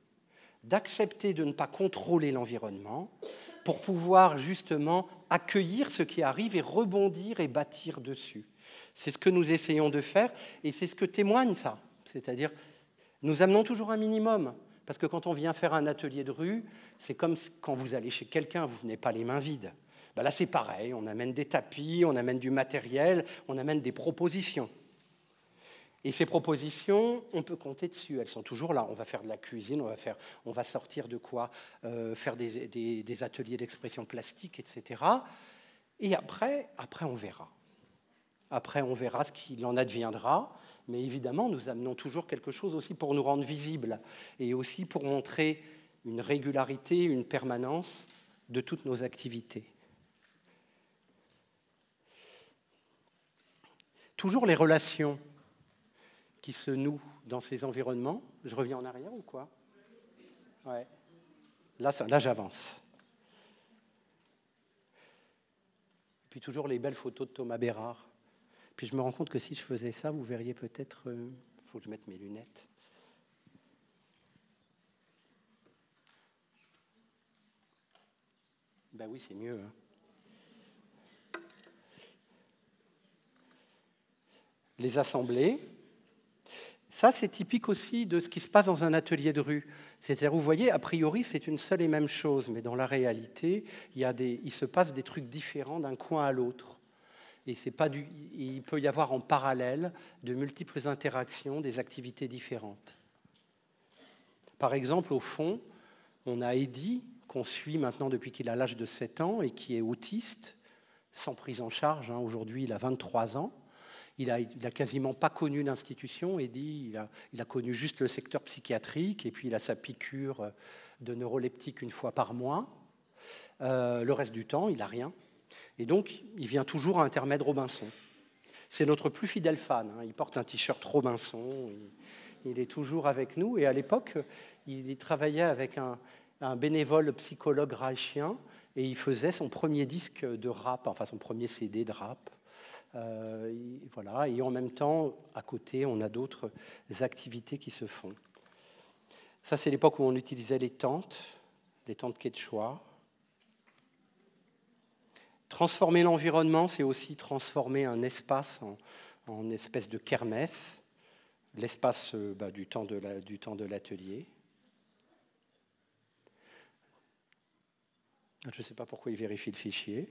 d'accepter de ne pas contrôler l'environnement, pour pouvoir justement accueillir ce qui arrive et rebondir et bâtir dessus. C'est ce que nous essayons de faire et c'est ce que témoigne ça. C'est-à-dire, nous amenons toujours un minimum. Parce que quand on vient faire un atelier de rue, c'est comme quand vous allez chez quelqu'un, vous ne venez pas les mains vides. Ben là, c'est pareil, on amène des tapis, on amène du matériel, on amène des propositions. Et ces propositions, on peut compter dessus, elles sont toujours là. On va faire de la cuisine, on va sortir de quoi, faire des ateliers d'expression plastique, etc. Et après, on verra. Après, on verra ce qu'il en adviendra. Mais évidemment, nous amenons toujours quelque chose aussi pour nous rendre visibles et aussi pour montrer une régularité, une permanence de toutes nos activités. Toujours les relations qui se nouent dans ces environnements. Je reviens en arrière ou quoi? Ouais. Là, j'avance. Puis toujours les belles photos de Thomas Bérard. Puis je me rends compte que si je faisais ça, vous verriez peut-être... faut que je mette mes lunettes. Ben oui, c'est mieux. Hein. Les assemblées. Ça, c'est typique aussi de ce qui se passe dans un atelier de rue. C'est-à-dire, vous voyez, a priori, c'est une seule et même chose, mais dans la réalité, il se passe des trucs différents d'un coin à l'autre. Et il peut y avoir en parallèle de multiples interactions, des activités différentes. Par exemple, au fond, on a Eddy, qu'on suit maintenant depuis qu'il a l'âge de 7 ans et qui est autiste, sans prise en charge. Hein. Aujourd'hui, il a 23 ans. Il a quasiment pas connu l'institution. Eddy, il a connu juste le secteur psychiatrique et puis il a sa piqûre de neuroleptique une fois par mois. Le reste du temps, il n'a rien. Et donc, il vient toujours à Intermède Robinson. C'est notre plus fidèle fan. Hein. Il porte un t-shirt Robinson. Il est toujours avec nous. Et à l'époque, il travaillait avec un bénévole psychologue raïchien et il faisait son premier disque de rap, enfin son premier CD de rap. Voilà. Et en même temps, à côté, on a d'autres activités qui se font. Ça, c'est l'époque où on utilisait les tentes quechua. Transformer l'environnement, c'est aussi transformer un espace en espèce de kermesse, l'espace du temps de l'atelier. Je ne sais pas pourquoi il vérifie le fichier.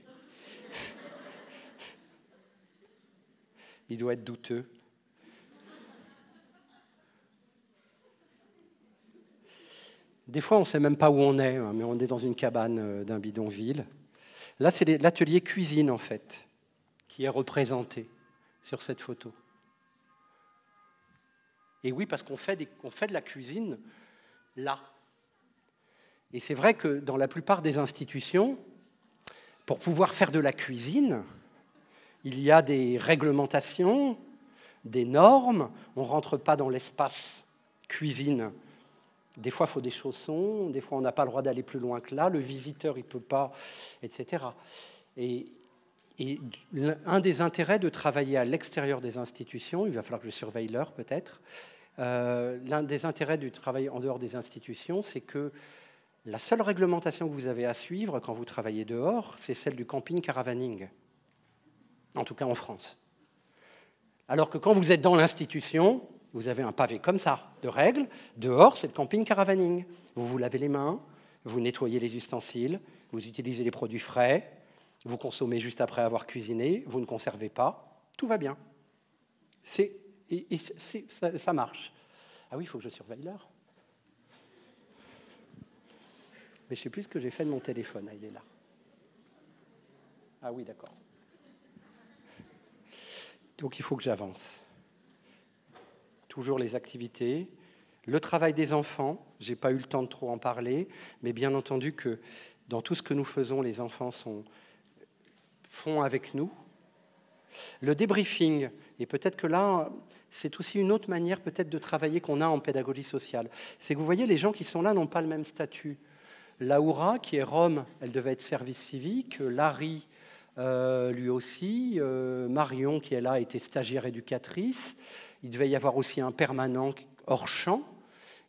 Il doit être douteux. Des fois, on ne sait même pas où on est, hein, mais on est dans une cabane d'un bidonville. Là, c'est l'atelier cuisine, en fait, qui est représenté sur cette photo. Et oui, parce qu'on fait de la cuisine là. Et c'est vrai que dans la plupart des institutions, pour pouvoir faire de la cuisine, il y a des réglementations, des normes. On ne rentre pas dans l'espace cuisine. Des fois, il faut des chaussons. Des fois, on n'a pas le droit d'aller plus loin que là. Le visiteur, il ne peut pas, etc. Et un des intérêts de travailler à l'extérieur des institutions, il va falloir que je surveille l'heure peut-être, l'un des intérêts du travail en dehors des institutions, c'est que la seule réglementation que vous avez à suivre quand vous travaillez dehors, c'est celle du camping caravaning. En tout cas en France. Alors que quand vous êtes dans l'institution, vous avez un pavé comme ça, de règles. Dehors, c'est le camping caravaning. Vous vous lavez les mains, vous nettoyez les ustensiles, vous utilisez les produits frais, vous consommez juste après avoir cuisiné, vous ne conservez pas, tout va bien. Ça marche. Ah oui, il faut que je surveille l'heure. Mais je ne sais plus ce que j'ai fait de mon téléphone. Ah, il est là. Ah oui, d'accord. Donc il faut que j'avance. Toujours les activités. Le travail des enfants, je n'ai pas eu le temps de trop en parler, mais bien entendu que dans tout ce que nous faisons, les enfants font avec nous. Le débriefing, et peut-être que là, c'est aussi une autre manière peut-être de travailler qu'on a en pédagogie sociale. C'est que vous voyez, les gens qui sont là n'ont pas le même statut. Laura, qui est Rome, elle devait être service civique. Larry, lui aussi. Marion, qui est là, était stagiaire éducatrice. Il devait y avoir aussi un permanent hors champ.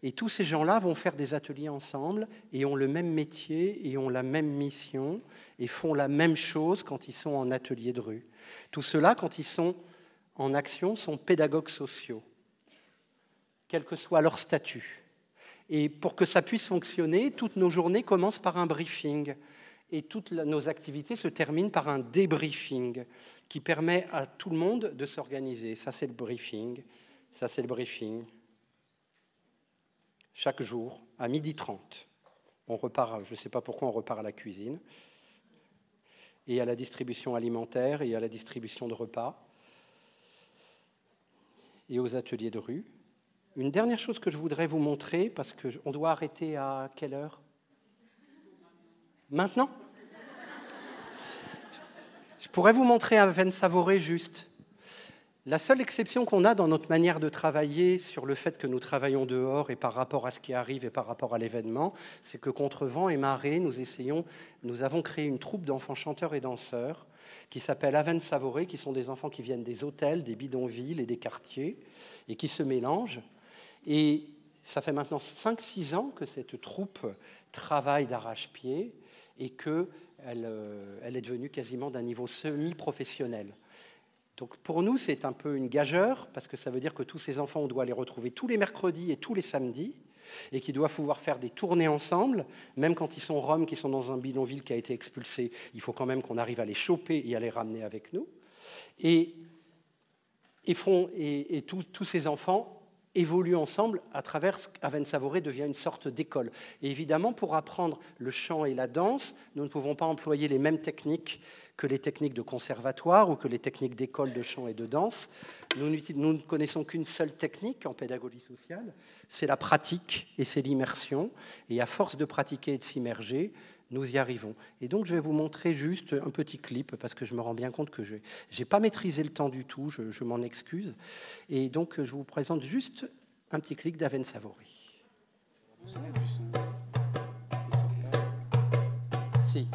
Et tous ces gens-là vont faire des ateliers ensemble et ont le même métier et ont la même mission et font la même chose quand ils sont en atelier de rue. Tout cela, quand ils sont en action, sont pédagogues sociaux, quel que soit leur statut. Et pour que ça puisse fonctionner, toutes nos journées commencent par un briefing. Et toutes nos activités se terminent par un débriefing qui permet à tout le monde de s'organiser. Ça, c'est le briefing. Ça, c'est le briefing. Chaque jour, à 12h30, on repart, je ne sais pas pourquoi on repart à la cuisine, et à la distribution alimentaire, et à la distribution de repas, et aux ateliers de rue. Une dernière chose que je voudrais vous montrer, parce qu'on doit arrêter à quelle heure? Maintenant? Je pourrais vous montrer à Avennes-Savoret juste. La seule exception qu'on a dans notre manière de travailler sur le fait que nous travaillons dehors et par rapport à ce qui arrive et par rapport à l'événement, c'est que contre vent et marée, nous avons créé une troupe d'enfants chanteurs et danseurs qui s'appelle Avennes-Savoret, qui sont des enfants qui viennent des hôtels, des bidonvilles et des quartiers et qui se mélangent. Et ça fait maintenant 5-6 ans que cette troupe travaille d'arrache-pied et qu'elle est devenue quasiment d'un niveau semi-professionnel. Donc pour nous, c'est un peu une gageure, parce que ça veut dire que tous ces enfants, on doit les retrouver tous les mercredis et tous les samedis, et qu'ils doivent pouvoir faire des tournées ensemble, même quand ils sont roms, qui sont dans un bidonville qui a été expulsé, il faut quand même qu'on arrive à les choper et à les ramener avec nous. Et tous ces enfants évoluent ensemble à travers ce qu'Avennes-Savoret devient une sorte d'école. Et évidemment, pour apprendre le chant et la danse, nous ne pouvons pas employer les mêmes techniques que les techniques de conservatoire ou que les techniques d'école de chant et de danse. Nous ne connaissons qu'une seule technique en pédagogie sociale, c'est la pratique et c'est l'immersion. Et à force de pratiquer et de s'immerger, nous y arrivons. Et donc, je vais vous montrer juste un petit clip, parce que je me rends bien compte que je n'ai pas maîtrisé le temps du tout, je m'en excuse. Et donc, je vous présente juste un petit clip d'Avennes-Savoret. Si.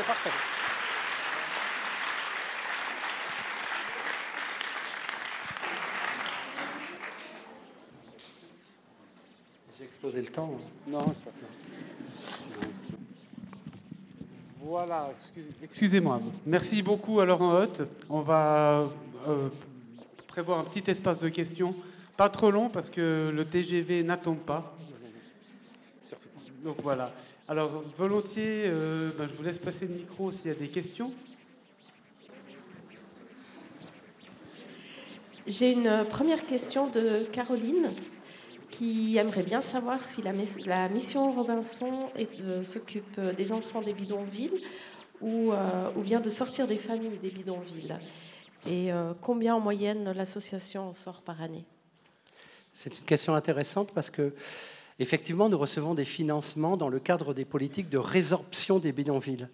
c'est parfait. J'ai explosé le temps. Non, c'est pas grave. Voilà, excusez-moi. Merci beaucoup à Laurent Hoth. On va prévoir un petit espace de questions. Pas trop long parce que le TGV n'attend pas. Donc voilà. Alors volontiers, je vous laisse passer le micro s'il y a des questions. J'ai une première question de Caroline qui aimerait bien savoir si la mission Robinson s'occupe des enfants des bidonvilles ou bien de sortir des familles des bidonvilles. Et combien en moyenne l'association en sort par année? C'est une question intéressante parce que, effectivement, nous recevons des financements dans le cadre des politiques de résorption des bidonvilles.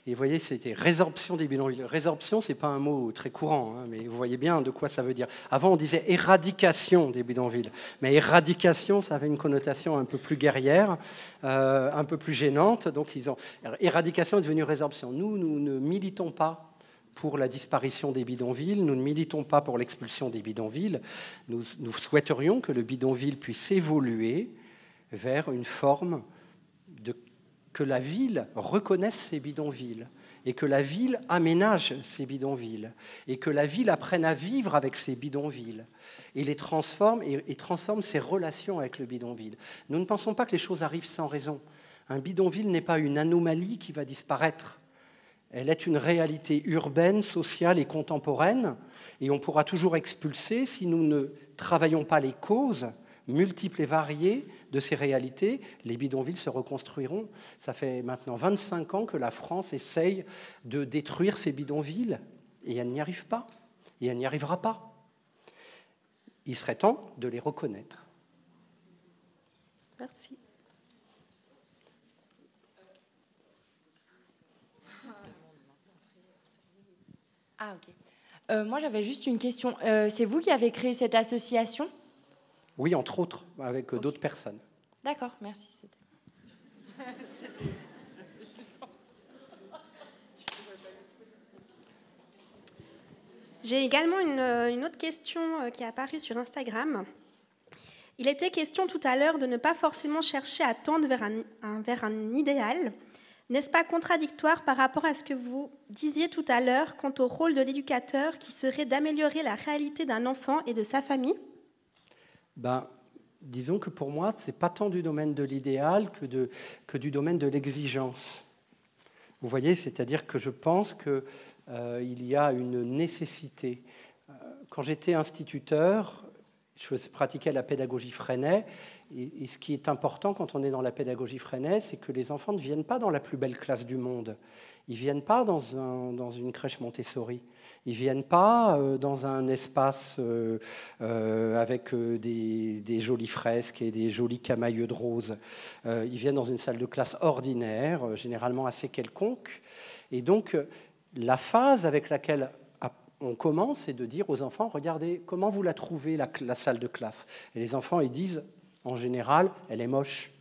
Et vous voyez, c'était résorption des bidonvilles. Résorption, ce n'est pas un mot très courant, hein, mais vous voyez bien de quoi ça veut dire. Avant, on disait éradication des bidonvilles. Mais éradication, ça avait une connotation un peu plus guerrière, un peu plus gênante. Donc, éradication est devenue résorption. Nous ne militons pas pour la disparition des bidonvilles, nous ne militons pas pour l'expulsion des bidonvilles. Nous souhaiterions que le bidonville puisse évoluer vers une forme que la ville reconnaisse ses bidonvilles et que la ville aménage ses bidonvilles et que la ville apprenne à vivre avec ses bidonvilles et les transforme et transforme ses relations avec le bidonville. Nous ne pensons pas que les choses arrivent sans raison. Un bidonville n'est pas une anomalie qui va disparaître. Elle est une réalité urbaine, sociale et contemporaine et on pourra toujours expulser si nous ne travaillons pas les causes multiples et variées de ces réalités. Les bidonvilles se reconstruiront. Ça fait maintenant 25 ans que la France essaye de détruire ces bidonvilles et elle n'y arrive pas. Et elle n'y arrivera pas. Il serait temps de les reconnaître. Merci. Ah, ok. Moi, j'avais juste une question. C'est vous qui avez créé cette association ? Oui, entre autres, avec d'autres personnes. D'accord, merci. J'ai également une autre question qui est apparue sur Instagram. Il était question tout à l'heure de ne pas forcément chercher à tendre vers un idéal. N'est-ce pas contradictoire par rapport à ce que vous disiez tout à l'heure quant au rôle de l'éducateur qui serait d'améliorer la réalité d'un enfant et de sa famille ? Disons que pour moi, ce n'est pas tant du domaine de l'idéal que du domaine de l'exigence. Vous voyez, c'est-à-dire que je pense qu'il y a une nécessité. Quand j'étais instituteur, je pratiquais la pédagogie Freinet, et ce qui est important quand on est dans la pédagogie Freinet, c'est que les enfants ne viennent pas dans la plus belle classe du monde. Ils ne viennent pas dans une crèche Montessori. Ils ne viennent pas dans un espace avec des jolies fresques et des jolis camaïeux de rose. Ils viennent dans une salle de classe ordinaire, généralement assez quelconque. Et donc, la phase avec laquelle on commence, c'est de dire aux enfants, regardez, comment vous la trouvez, la salle de classe ? Et les enfants, ils disent, en général, elle est moche.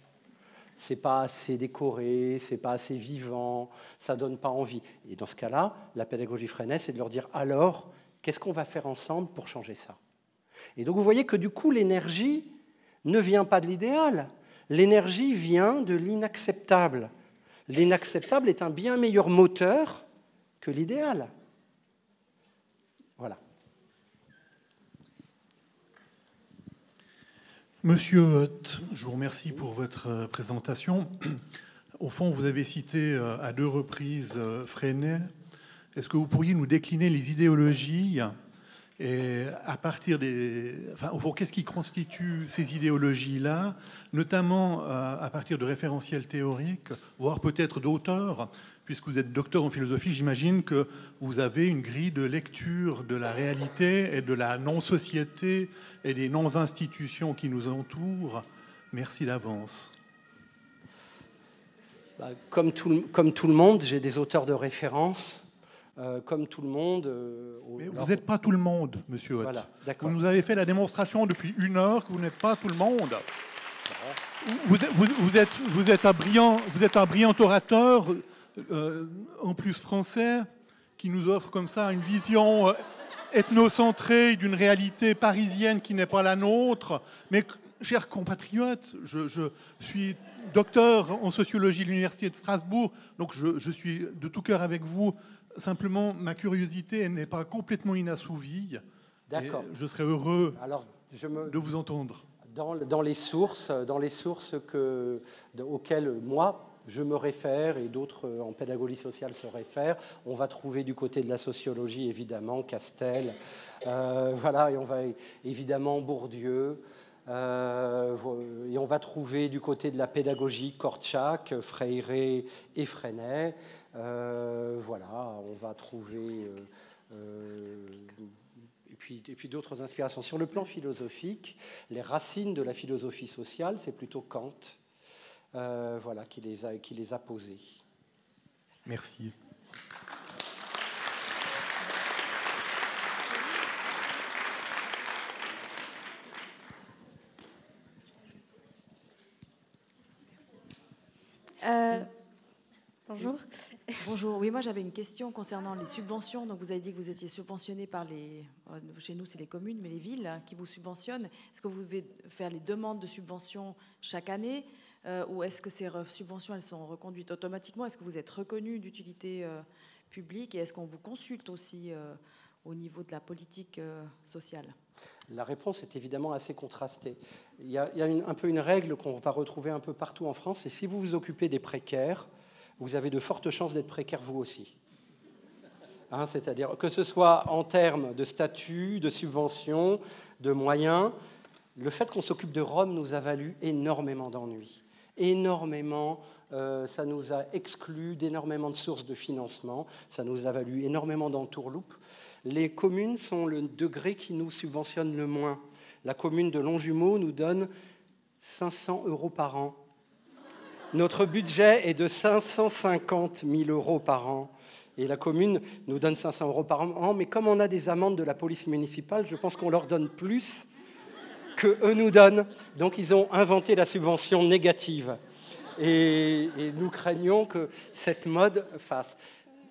C'est pas assez décoré, c'est pas assez vivant, ça donne pas envie. Et dans ce cas-là, la pédagogie Freinet, c'est de leur dire alors, qu'est-ce qu'on va faire ensemble pour changer ça ? Et donc vous voyez que du coup, l'énergie ne vient pas de l'idéal, l'énergie vient de l'inacceptable. L'inacceptable est un bien meilleur moteur que l'idéal. Voilà. Monsieur Hoth, je vous remercie pour votre présentation. Au fond, vous avez cité à 2 reprises Freinet. Est-ce que vous pourriez nous décliner les idéologies et à partir au fond, qu'est-ce qui constitue ces idéologies-là, notamment à partir de référentiels théoriques, voire peut-être d'auteurs, puisque vous êtes docteur en philosophie, j'imagine que vous avez une grille de lecture de la réalité et de la non-société et des non-institutions qui nous entourent. Merci d'avance. Comme tout le monde, j'ai des auteurs de référence. Comme tout le monde... Mais vous n'êtes pas tout le monde, monsieur Hoth. Voilà, vous nous avez fait la démonstration depuis 1 heure que vous n'êtes pas tout le monde. Vous êtes un brillant orateur en plus français, qui nous offre comme ça une vision ethnocentrée d'une réalité parisienne qui n'est pas la nôtre. Mais, chers compatriotes, je suis docteur en sociologie de l'Université de Strasbourg, donc je suis de tout cœur avec vous. Simplement, ma curiosité n'est pas complètement inassouvie. D'accord. Je serais heureux Alors, de vous entendre. Dans les sources auxquelles moi je me réfère et d'autres en pédagogie sociale se réfèrent, on va trouver du côté de la sociologie évidemment Castel, voilà, et on va évidemment Bourdieu, et on va trouver du côté de la pédagogie Kortchak, Freire et Freinet, voilà, on va trouver et puis d'autres inspirations. Sur le plan philosophique, les racines de la philosophie sociale, c'est plutôt Kant, voilà, qui les a posées. Merci. Bonjour. Bonjour. Oui, moi j'avais une question concernant les subventions. Donc vous avez dit que vous étiez subventionné par chez nous c'est les communes, mais les villes hein, qui vous subventionnent. Est-ce que vous devez faire les demandes de subventions chaque année ou est-ce que ces subventions elles sont reconduites automatiquement? Est-ce que vous êtes reconnu d'utilité publique et est-ce qu'on vous consulte aussi au niveau de la politique sociale? La réponse est évidemment assez contrastée. Il y a un peu une règle qu'on va retrouver un peu partout en France, c'est si vous vous occupez des précaires, vous avez de fortes chances d'être précaire vous aussi. Hein, c'est-à-dire que ce soit en termes de statut, de subvention, de moyens, le fait qu'on s'occupe de Rome nous a valu énormément d'ennuis. Énormément, ça nous a exclus d'énormément de sources de financement, ça nous a valu énormément d'entourloupes. Les communes sont le degré qui nous subventionne le moins. La commune de Longjumeau nous donne 500 € par an. Notre budget est de 550 000 € par an. Et la commune nous donne 500 € par an. Mais comme on a des amendes de la police municipale, je pense qu'on leur donne plus qu'eux nous donnent. Donc ils ont inventé la subvention négative. Et nous craignons que cette mode fasse.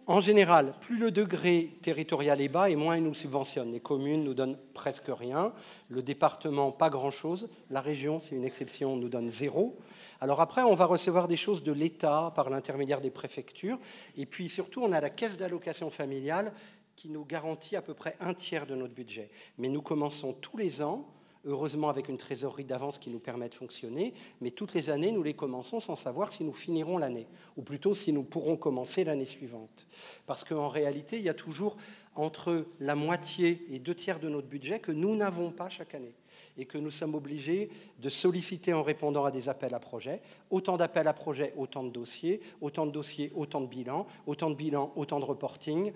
En général, plus le degré territorial est bas et moins ils nous subventionnent. Les communes nous donnent presque rien. Le département, pas grand-chose. La région, c'est une exception, nous donne 0. Alors après, on va recevoir des choses de l'État par l'intermédiaire des préfectures. Et puis surtout, on a la caisse d'allocation familiale qui nous garantit à peu près un tiers de notre budget. Mais nous commençons tous les ans, heureusement avec une trésorerie d'avance qui nous permet de fonctionner, mais toutes les années, nous les commençons sans savoir si nous finirons l'année, ou plutôt si nous pourrons commencer l'année suivante. Parce qu'en réalité, il y a toujours entre la moitié et 2 tiers de notre budget que nous n'avons pas chaque année, et que nous sommes obligés de solliciter en répondant à des appels à projets. Autant d'appels à projets, autant de dossiers, autant de dossiers, autant de bilans, autant de bilans, autant de reporting,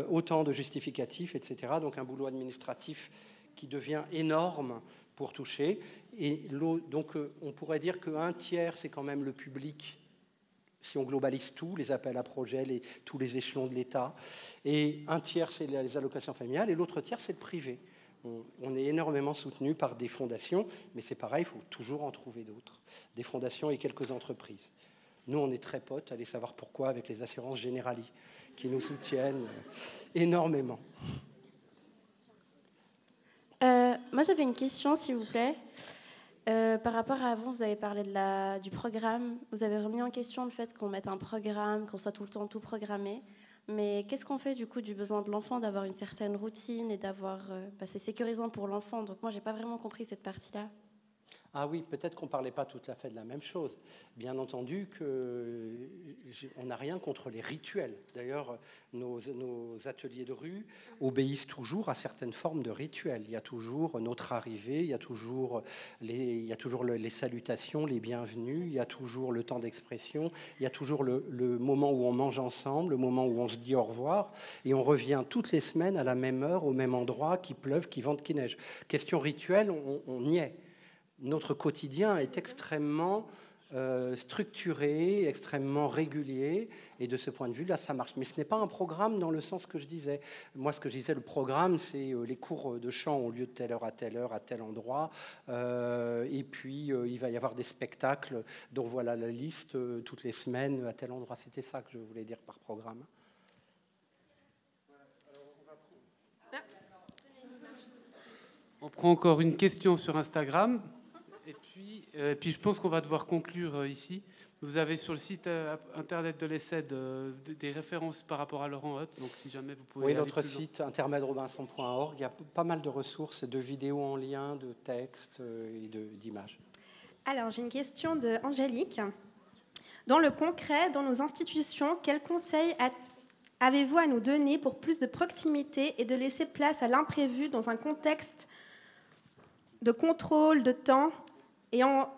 autant de justificatifs, etc. Donc un boulot administratif qui devient énorme pour toucher. Et donc on pourrait dire qu'un tiers, c'est quand même le public, si on globalise tout, les appels à projets, tous les échelons de l'État. Et un tiers, c'est les allocations familiales, et l'autre tiers, c'est le privé. On est énormément soutenu par des fondations, mais c'est pareil, il faut toujours en trouver d'autres. Des fondations et quelques entreprises. Nous, on est très potes, allez savoir pourquoi, avec les assurances Generali, qui nous soutiennent énormément. Moi, j'avais une question, s'il vous plaît. Par rapport à avant, vous avez parlé du programme. Vous avez remis en question le fait qu'on mette un programme, qu'on soit tout le temps tout programmé. Mais qu'est-ce qu'on fait du coup du besoin de l'enfant d'avoir une certaine routine et d'avoir... c'est sécurisant pour l'enfant. Donc moi, j'ai pas vraiment compris cette partie-là. Ah oui, peut-être qu'on ne parlait pas tout à fait de la même chose. Bien entendu qu'on n'a rien contre les rituels. D'ailleurs, nos ateliers de rue obéissent toujours à certaines formes de rituels. Il y a toujours notre arrivée, il y a toujours les salutations, les bienvenus, il y a toujours le temps d'expression, il y a toujours le moment où on mange ensemble, le moment où on se dit au revoir, et on revient toutes les semaines à la même heure, au même endroit, qu'il pleuve, qu'il vente, qu'il neige. Question rituelle, on y est. Notre quotidien est extrêmement structuré, extrêmement régulier. Et de ce point de vue-là, ça marche. Mais ce n'est pas un programme dans le sens que je disais. Moi, ce que je disais, le programme, c'est les cours de chant ont lieu de telle heure, à tel endroit. Et puis, il va y avoir des spectacles dont voilà la liste toutes les semaines à tel endroit. C'était ça que je voulais dire par programme. On prend encore une question sur Instagram. Et puis je pense qu'on va devoir conclure ici. Vous avez sur le site internet de l'ESSED des références par rapport à Laurent Hutt. Donc si jamais vous pouvez... Oui, notre site intermèderobinson.org, il y a pas mal de ressources, de vidéos en lien, de textes et d'images. Alors, j'ai une question de Angélique. Dans le concret, dans nos institutions, quels conseils avez-vous à nous donner pour plus de proximité et de laisser place à l'imprévu dans un contexte de contrôle, de temps et encore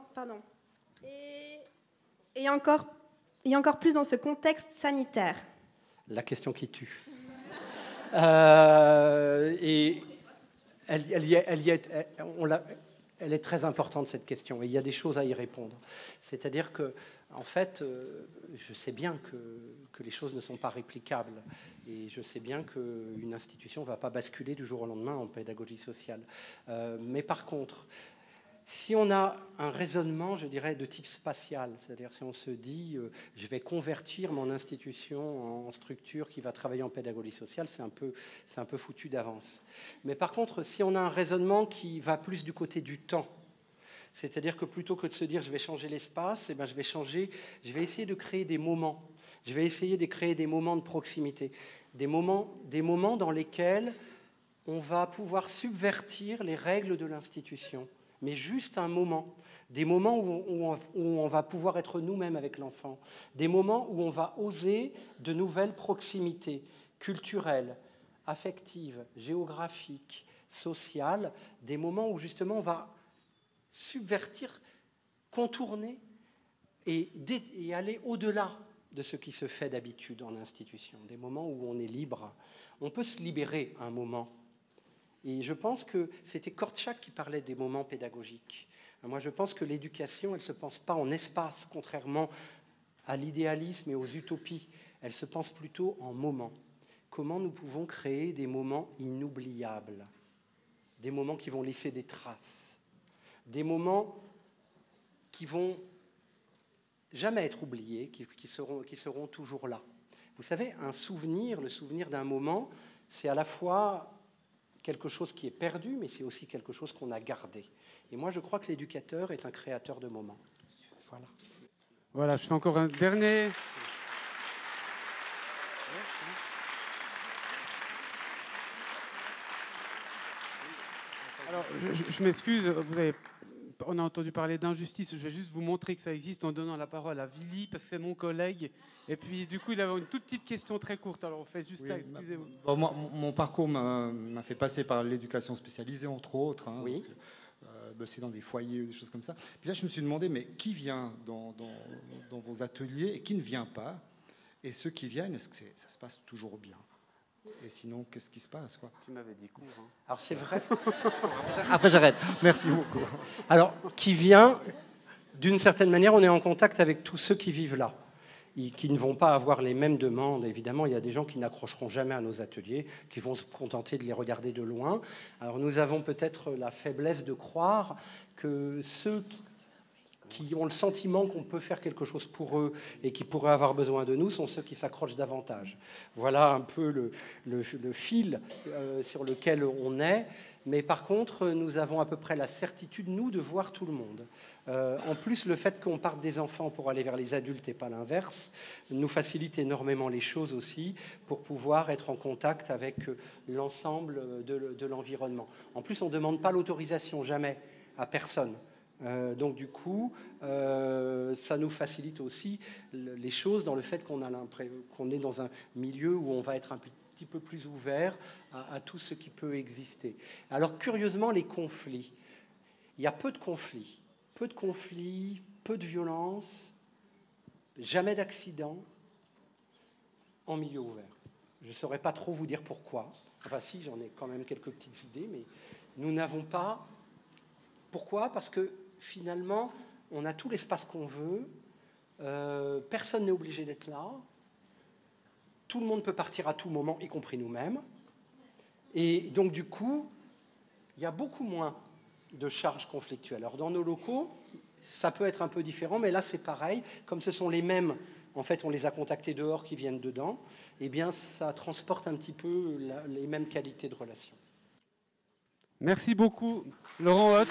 plus dans ce contexte sanitaire? La question qui tue. Et elle est très importante, cette question, et il y a des choses à y répondre. C'est-à-dire que, en fait, je sais bien que les choses ne sont pas réplicables, et je sais bien qu'une institution ne va pas basculer du jour au lendemain en pédagogie sociale. Mais par contre, si on a un raisonnement, je dirais, de type spatial, c'est-à-dire si on se dit je vais convertir mon institution en structure qui va travailler en pédagogie sociale, c'est un peu foutu d'avance. Mais par contre, si on a un raisonnement qui va plus du côté du temps, c'est-à-dire que plutôt que de se dire je vais changer l'espace, eh ben, je vais essayer de créer des moments. Je vais essayer de créer des moments de proximité, des moments dans lesquels on va pouvoir subvertir les règles de l'institution. Mais juste un moment, des moments où on va pouvoir être nous-mêmes avec l'enfant, des moments où on va oser de nouvelles proximités culturelles, affectives, géographiques, sociales, des moments où justement on va subvertir, contourner et aller au-delà de ce qui se fait d'habitude en institution, des moments où on est libre. On peut se libérer un moment. Et je pense que c'était Kortchak qui parlait des moments pédagogiques. Moi, je pense que l'éducation, elle ne se pense pas en espace, contrairement à l'idéalisme et aux utopies. Elle se pense plutôt en moments. Comment nous pouvons créer des moments inoubliables, des moments qui vont laisser des traces, des moments qui vont jamais être oubliés, qui seront toujours là. Vous savez, le souvenir d'un moment, c'est à la fois quelque chose qui est perdu, mais c'est aussi quelque chose qu'on a gardé. Et moi, je crois que l'éducateur est un créateur de moments. Voilà. Voilà, je fais encore un dernier. Alors, je m'excuse, on a entendu parler d'injustice. Je vais juste vous montrer que ça existe en donnant la parole à Willy, parce que c'est mon collègue. Et puis, du coup, il avait une toute petite question très courte. Alors, on fait juste ça, excusez-moi. Bon, mon parcours m'a fait passer par l'éducation spécialisée, entre autres. Hein, oui. Bosser dans des foyers, des choses comme ça. Puis là, je me suis demandé, mais qui vient dans vos ateliers et qui ne vient pas? Et ceux qui viennent, est-ce que ça se passe toujours bien? Et sinon, qu'est-ce qui se passe, quoi? Tu m'avais dit court. Hein. Alors, c'est vrai. Après, j'arrête. Merci beaucoup. Alors, qui vient, d'une certaine manière, on est en contact avec tous ceux qui vivent là, qui ne vont pas avoir les mêmes demandes. Évidemment, il y a des gens qui n'accrocheront jamais à nos ateliers, qui vont se contenter de les regarder de loin. Alors, nous avons peut-être la faiblesse de croire que ceux qui ont le sentiment qu'on peut faire quelque chose pour eux et qui pourraient avoir besoin de nous sont ceux qui s'accrochent davantage. Voilà un peu le fil sur lequel on est. Mais par contre, nous avons à peu près la certitude, nous, de voir tout le monde. En plus, le fait qu'on parte des enfants pour aller vers les adultes et pas l'inverse nous facilite énormément les choses aussi pour pouvoir être en contact avec l'ensemble de l'environnement. En plus, on ne demande pas l'autorisation, jamais, à personne. Donc du coup, ça nous facilite aussi les choses dans le fait qu'on est dans un milieu où on va être un petit peu plus ouvert à tout ce qui peut exister. Alors curieusement, les conflits. Il y a peu de conflits, peu de violences, jamais d'accidents en milieu ouvert. Je ne saurais pas trop vous dire pourquoi. Enfin si, j'en ai quand même quelques petites idées, mais nous n'avons pas... Pourquoi ? Parce que finalement, on a tout l'espace qu'on veut, personne n'est obligé d'être là, tout le monde peut partir à tout moment, y compris nous-mêmes. Et donc, du coup, il y a beaucoup moins de charges conflictuelles. Alors, dans nos locaux, ça peut être un peu différent, mais là, c'est pareil. Comme ce sont les mêmes, en fait, on les a contactés dehors qui viennent dedans, eh bien, ça transporte un petit peu les mêmes qualités de relation. Merci beaucoup, Laurent Hoth.